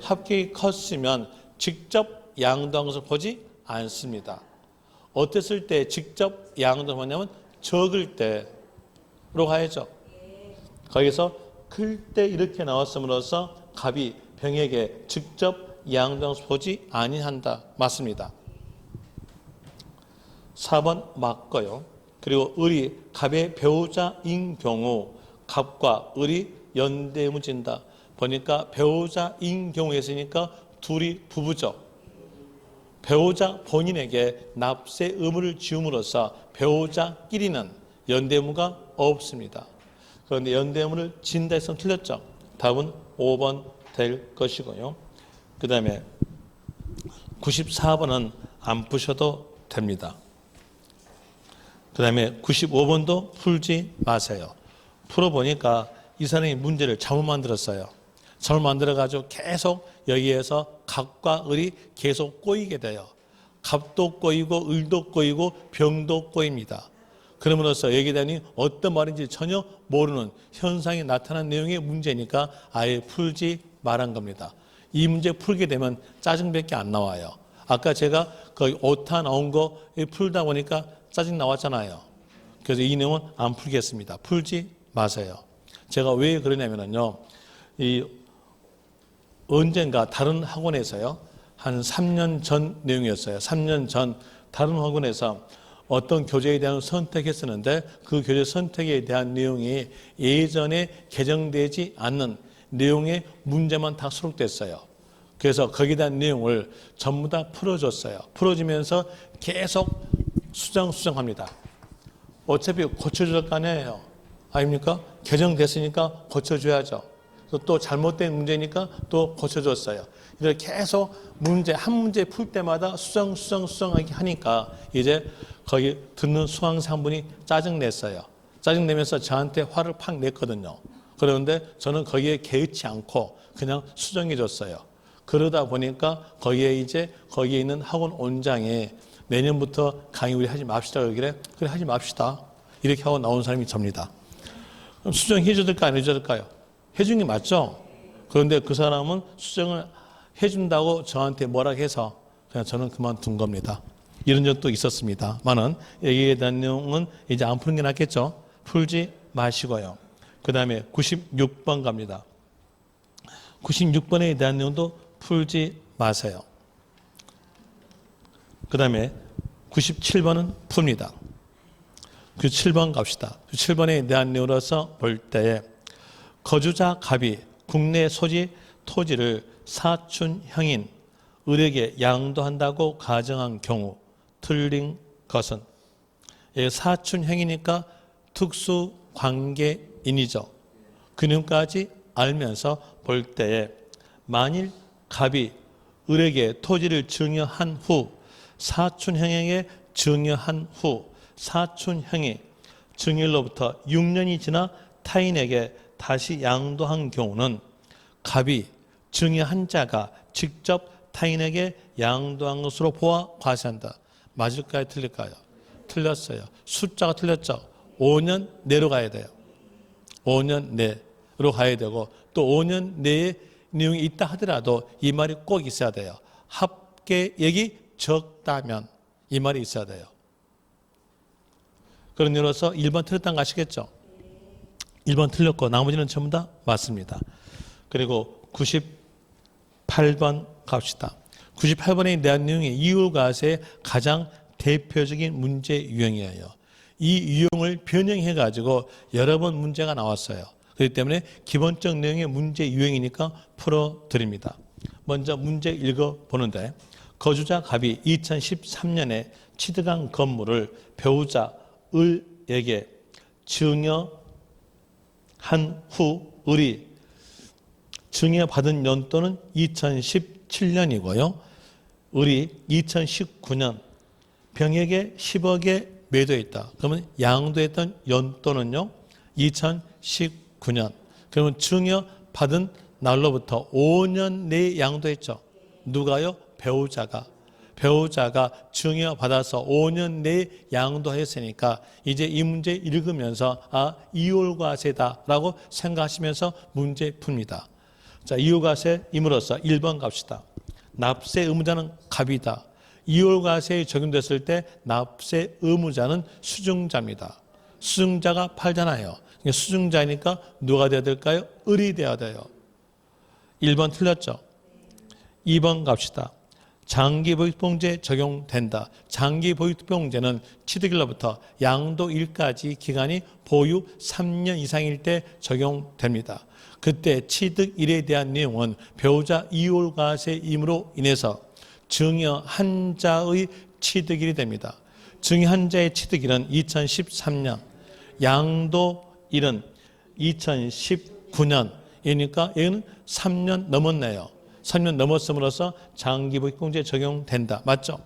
합계액이 컸으면 직접 양도한 것을 보지 않습니다. 어땠을 때 직접 양도를 보냐면 적을 때로 가야죠. 거기서 클 때 이렇게 나왔음으로써 갑이 병에게 직접 양도한 것을 보지 아니한다. 맞습니다. 4번 맞고요. 그리고 을이 갑의 배우자인 경우 갑과 을이 연대무진다. 보니까 배우자인 경우에 있으니까 둘이 부부죠. 배우자 본인에게 납세 의무를 지음으로써 배우자끼리는 연대무가 없습니다. 그런데 연대무를 진다 했으면 틀렸죠. 답은 5번 될 것이고요. 그 다음에 94번은 안 푸셔도 됩니다. 그 다음에 95번도 풀지 마세요. 풀어보니까 이 사람이 문제를 잘못 만들었어요. 잘못 만들어가지고 계속 여기에서 갑과 을이 계속 꼬이게 돼요. 갑도 꼬이고 을도 꼬이고 병도 꼬입니다. 그러므로써 여기에 대한 어떤 말인지 전혀 모르는 현상이 나타난 내용의 문제니까 아예 풀지 말한 겁니다. 이 문제 풀게 되면 짜증밖에 안 나와요. 아까 제가 거의 오타 나온 거 풀다 보니까 짜증 나왔잖아요. 그래서 이 내용은 안 풀겠습니다. 풀지 마세요. 제가 왜 그러냐면요, 이 언젠가 다른 학원에서요, 한 3년 전 내용이었어요. 3년 전 다른 학원에서 어떤 교재에 대한 선택했었는데 그 교재 선택에 대한 내용이 예전에 개정되지 않는 내용의 문제만 다 수록됐어요. 그래서 거기에 대한 내용을 전부 다 풀어줬어요. 풀어주면서 계속 수정합니다. 어차피 고쳐줄 거 아니에요. 아닙니까? 개정됐으니까 고쳐줘야죠. 또 잘못된 문제니까 또 고쳐줬어요. 이렇게 계속 한 문제 풀 때마다 수정하게 하니까 이제 거기 듣는 수강생분이 짜증냈어요. 짜증내면서 저한테 화를 팍 냈거든요. 그런데 저는 거기에 개의치 않고 그냥 수정해줬어요. 그러다 보니까 거기에 있는 학원 원장에 내년부터 강의 우리 하지 맙시다. 그러길래 그래 하지 맙시다. 이렇게 하고 나온 사람이 접니다. 그럼 수정해줘야 될까 안 해줘야 될까요? 해준 게 맞죠? 그런데 그 사람은 수정을 해준다고 저한테 뭐라 해서 그냥 저는 그만둔 겁니다. 이런 적도 있었습니다만은 여기에 대한 내용은 이제 안 푸는 게 낫겠죠? 풀지 마시고요. 그 다음에 96번 갑니다. 96번에 대한 내용도 풀지 마세요. 그 다음에 97번은 풉니다. 97번 갑시다. 97번에 대한 내용으로서 볼 때에 거주자 갑이 국내 소지 토지를 사촌형인 을에게 양도한다고 가정한 경우 틀린 것은 사촌형이니까 특수관계인이죠. 그놈까지 알면서 볼 때에 만일 갑이 을에게 토지를 증여한 후 사촌형에게 증여한 후 사촌형이 증여로부터 6년이 지나 타인에게 다시 양도한 경우는 갑이 증여한 자가 직접 타인에게 양도한 것으로 보아 과세한다. 맞을까요? 틀릴까요? 틀렸어요. 숫자가 틀렸죠. 5년 내로 가야 돼요. 5년 내로 가야 되고 또 5년 내에 내용이 있다 하더라도 이 말이 꼭 있어야 돼요. 합계액이 적다면 이 말이 있어야 돼요. 그런 이유로서 1번 틀렸다는 거 아시겠죠? 1번 틀렸고 나머지는 전부 다 맞습니다. 그리고 98번 갑시다. 98번에 대한 내용이 이율과세의 가장 대표적인 문제 유형이에요. 이 유형을 변형해 가지고 여러 번 문제가 나왔어요. 그렇기 때문에 기본적 내용의 문제 유형이니까 풀어드립니다. 먼저 문제 읽어보는데 거주자 갑이 2013년에 취득한 건물을 배우자 을에게 증여한 후 을이 증여받은 연도는 2017년이고요. 을이 2019년 병에게 10억에 매도했다. 그러면 양도했던 연도는요. 2019년. 그러면 증여받은 날로부터 5년 내에 양도했죠. 누가요? 배우자가 증여받아서 5년 내에 양도했으니까 이제 이 문제 읽으면서 이율과세다라고 생각하시면서 문제 풉니다. 자, 이율과세임으로써 1번 갑시다. 납세 의무자는 갑이다. 이율과세에 적용됐을 때 납세 의무자는 수증자입니다. 수증자가 팔잖아요. 수증자니까 누가 돼야 될까요? 을이 돼야 돼요. 1번 틀렸죠. 2번 갑시다. 장기보육봉제 적용된다. 장기보육봉제는 취득일로부터 양도일까지 기간이 보유 3년 이상일 때 적용됩니다. 그때 취득일에 대한 내용은 배우자 이율과세임으로 인해서 증여한 자의 취득일이 됩니다. 증여한 자의 취득일은 2013년, 양도일은 2019년이니까 여기는 3년 넘었네요. 3년 넘었음으로써 장기보육봉제 적용된다. 맞죠?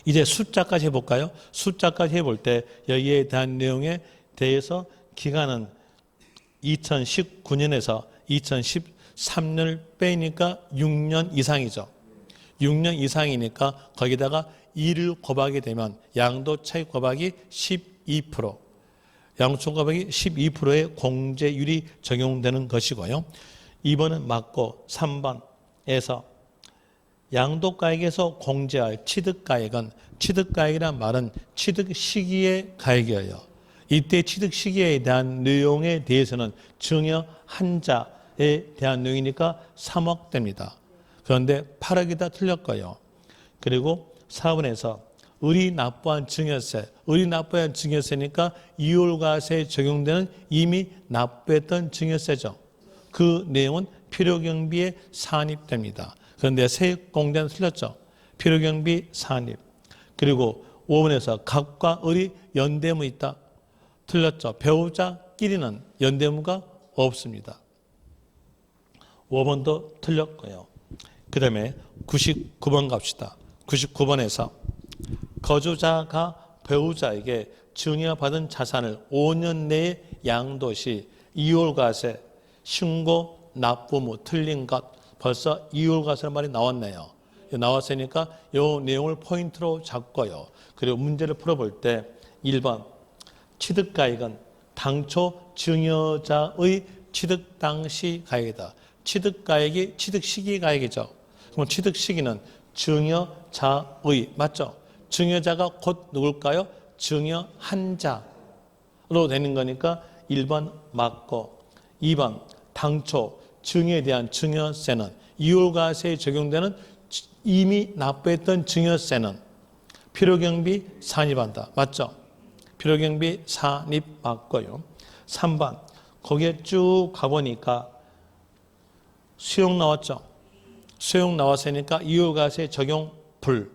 이제 숫자까지 해볼까요? 숫자까지 해볼 때 여기에 대한 내용에 대해서 기간은 2019년에서 2013년을 빼니까 6년 이상이죠. 6년 이상이니까 거기다가 2를 곱하게 되면 양도 차익 곱하기 12%, 양도 곱하기 12%의 공제율이 적용되는 것이고요. 2번은 맞고 3번에서 양도가액에서 공제할 취득가액은 취득가액이란 말은 취득 시기의 가액이에요. 이때 취득 시기에 대한 내용에 대해서는 증여한 자에 대한 내용이니까 3억 됩니다. 그런데 8억이 다 틀렸고요. 그리고 4번에서 을이 납부한 증여세니까 이율과세에 적용되는 이미 납부했던 증여세죠. 그 내용은 필요경비에 산입됩니다. 그런데 세액공제는 틀렸죠. 필요경비 산입. 그리고 5번에서 갑과 을이 연대무 있다. 틀렸죠. 배우자끼리는 연대무가 없습니다. 5번도 틀렸고요. 그 다음에 99번 갑시다. 99번에서 거주자가 배우자에게 증여받은 자산을 5년 내에 양도시 이율과세, 신고, 납부무 틀린 것. 벌써 이율과세라는 말이 나왔네요. 나왔으니까 이 내용을 포인트로 잡고요. 그리고 문제를 풀어볼 때 1번 취득가액은 당초 증여자의 취득 당시 가액이다. 취득가액이 취득 시기 가액이죠. 그럼 취득 시기는 증여자의 맞죠? 증여자가 곧 누굴까요? 증여한 자로 되는 거니까 1번 맞고 2번 당초 증여에 대한 증여세는 이율과세에 적용되는 이미 납부했던 증여세는 필요경비 산입한다. 맞죠? 필요경비 산입 맞고요. 3번 거기에 쭉 가보니까 수용 나왔죠. 수용 나왔으니까 이율과세 적용 불.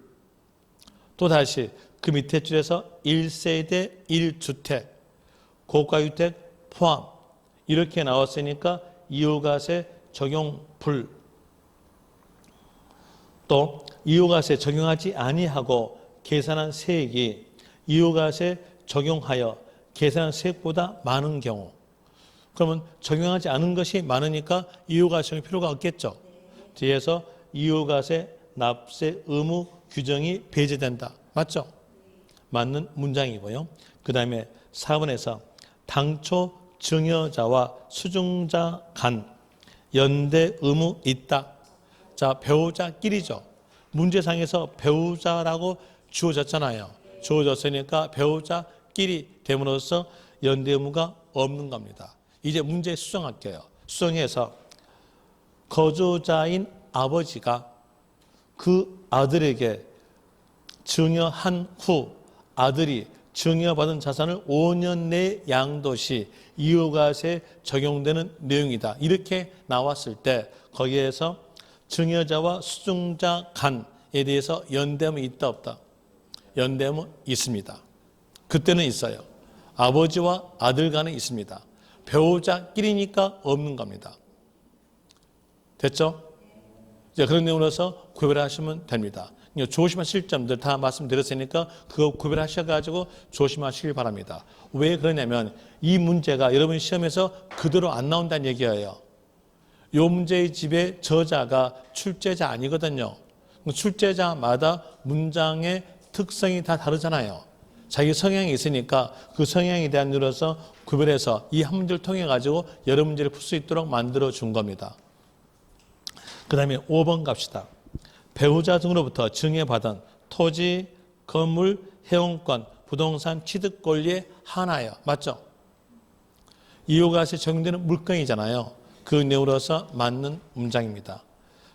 또다시 그 밑에 줄에서 1세대 1주택 고가주택 포함 이렇게 나왔으니까 이율과세 적용 불. 또 이율과세 적용하지 아니하고 계산한 세액이 이율과세 적용하여 계산한 세액보다 많은 경우 그러면 적용하지 않은 것이 많으니까 이율과세 적용 필요가 없겠죠. 뒤에서 이율과세 납세 의무 규정이 배제된다. 맞죠? 맞는 문장이고요. 그 다음에 4번에서 당초 증여자와 수증자 간 연대 의무 있다. 자, 배우자끼리죠. 문제상에서 배우자라고 주어졌잖아요. 주어졌으니까 배우자끼리 됨으로써 연대 의무가 없는 겁니다. 이제 문제 수정할게요. 수정해서 거주자인 아버지가 그 아들에게 증여한 후 아들이 증여받은 자산을 5년 내에 양도시 이율과세에 적용되는 내용이다. 이렇게 나왔을 때 거기에서 증여자와 수증자 간에 대해서 연대음이 있다 없다? 연대음은 있습니다. 그때는 있어요. 아버지와 아들 간에 있습니다. 배우자끼리니까 없는 겁니다. 됐죠? 이제 그런 내용으로서 구별하시면 됩니다. 조심하실 점들 다 말씀드렸으니까 그거 구별하셔가지고 조심하시길 바랍니다. 왜 그러냐면 이 문제가 여러분 시험에서 그대로 안 나온다는 얘기예요. 이 문제의 집의 저자가 출제자 아니거든요. 출제자마다 문장의 특성이 다 다르잖아요. 자기 성향이 있으니까 그 성향에 대한 이유로서 구별해서 이 한 문제를 통해 가지고 여러 문제를 풀 수 있도록 만들어 준 겁니다. 그 다음에 5번 갑시다. 배우자 등으로부터 증여받은 토지, 건물, 회원권, 부동산 취득 권리에 한하여. 맞죠? 이율과세 적용되는 물건이잖아요. 그 내용으로서 맞는 문장입니다.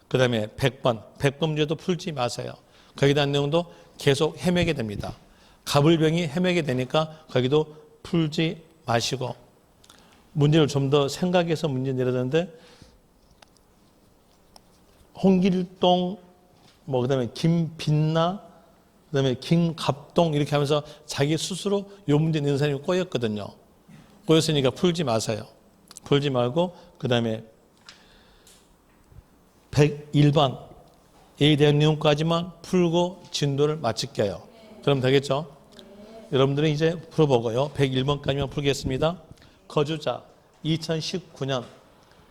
그 다음에 100번. 100번 문제도 풀지 마세요. 거기에 대한 내용도 계속 헤매게 됩니다. 가불병이 헤매게 되니까 거기도 풀지 마시고 문제를 좀 더 생각해서 문제 내려졌는데 홍길동 그다음에 김빛나 그다음에 김갑동 이렇게 하면서 자기 스스로 요 문제 내는 사람이 꼬였거든요. 꼬였으니까 풀지 마세요. 풀지 말고 그다음에 101번에 대한 내용까지만 풀고 진도를 마칠게요. 그럼 되겠죠? 여러분들은 이제 풀어보고요. 101번까지만 풀겠습니다. 거주자 2019년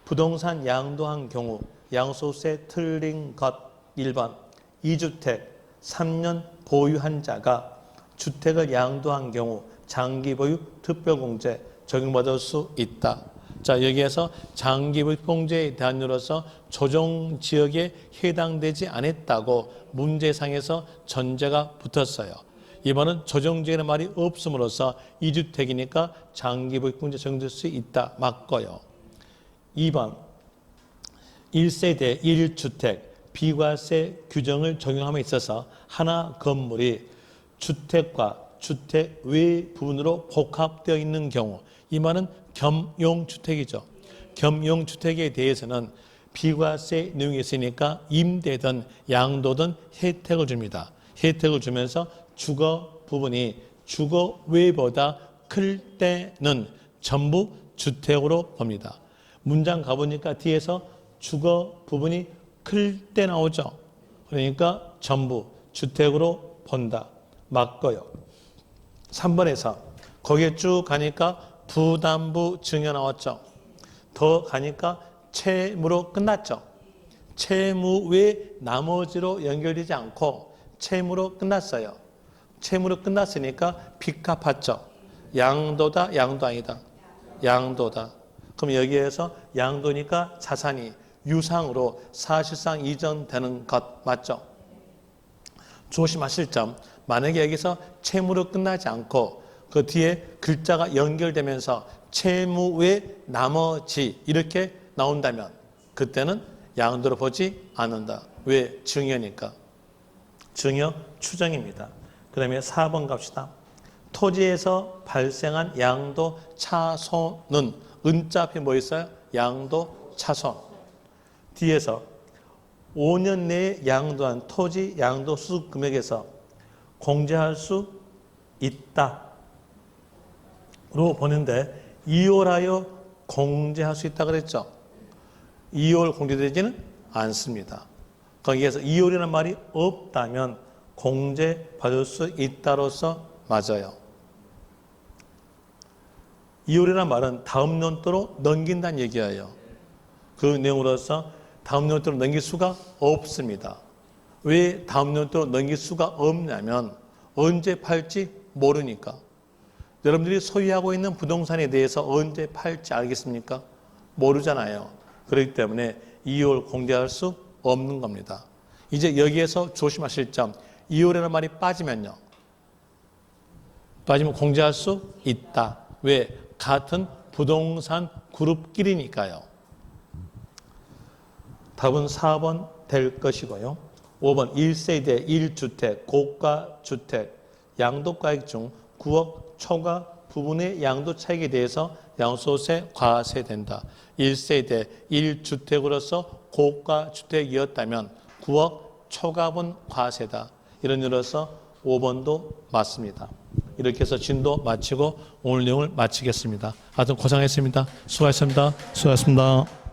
부동산 양도한 경우 양도세 틀린 것 1번 2주택 3년 보유한 자가 주택을 양도한 경우 장기 보유 특별공제 적용받을 수 있다. 자, 여기에서 장기 보유 공제에 대한 이유로서 조정 지역에 해당되지 않았다고 문제상에서 전제가 붙었어요. 이번은 조정지역이라는 말이 없음으로써 2주택이니까 장기 보유 공제 적용될 수 있다. 맞고요. 2번 1세대 1주택 비과세 규정을 적용함에 있어서 하나 건물이 주택과 주택 외 부분으로 복합되어 있는 경우 이 말은 겸용주택이죠. 겸용주택에 대해서는 비과세 내용이 있으니까 임대든 양도든 혜택을 줍니다. 혜택을 주면서 주거 부분이 주거 외보다 클 때는 전부 주택으로 봅니다. 문장 가보니까 뒤에서 주거 부분이 클 때 나오죠. 그러니까 전부 주택으로 본다. 맞고요. 3번에서 거기에 쭉 가니까 부담부 증여 나왔죠. 더 가니까 채무로 끝났죠. 채무 외 나머지로 연결되지 않고 채무로 끝났어요. 채무로 끝났으니까 빚 갚았죠. 양도다, 양도 아니다. 양도다. 그럼 여기에서 양도니까 자산이 유상으로 사실상 이전되는 것 맞죠? 조심하실 점, 만약에 여기서 채무로 끝나지 않고 그 뒤에 글자가 연결되면서 채무 외 나머지 이렇게 나온다면 그때는 양도로 보지 않는다. 왜? 증여니까. 증여 추정입니다. 그 다음에 4번 갑시다. 토지에서 발생한 양도 차손은 은자 앞에 뭐 있어요? 양도 차손. 뒤에서 5년 내에 양도한 토지 양도 수익 금액에서 공제할 수 있다. 로 보는데 이월하여 공제할 수 있다 그랬죠. 이월 공제되지는 않습니다. 거기에서 이월이라는 말이 없다면 공제받을 수 있다로서 맞아요. 이월이라는 말은 다음 연도로 넘긴다는 얘기예요. 그 내용으로서 다음 연도로 넘길 수가 없습니다. 왜 다음 연도로 넘길 수가 없냐면 언제 팔지 모르니까. 여러분들이 소유하고 있는 부동산에 대해서 언제 팔지 알겠습니까? 모르잖아요. 그렇기 때문에 2월 공제할 수 없는 겁니다. 이제 여기에서 조심하실 점, 2월이라는 말이 빠지면요. 빠지면 공제할 수 있다. 왜? 같은 부동산 그룹끼리니까요. 답은 4번 될 것이고요. 5번 1세대 1주택, 고가주택, 양도가액 중 9억 초과 부분의 양도 차익에 대해서 양도소득세 과세된다. 1세대 1주택으로서 고가주택이었다면 9억 초과분 과세다. 이런 일로서 5번도 맞습니다. 이렇게 해서 진도 마치고 오늘 내용을 마치겠습니다. 하여튼 고생했습니다. 수고하셨습니다. 수고하셨습니다.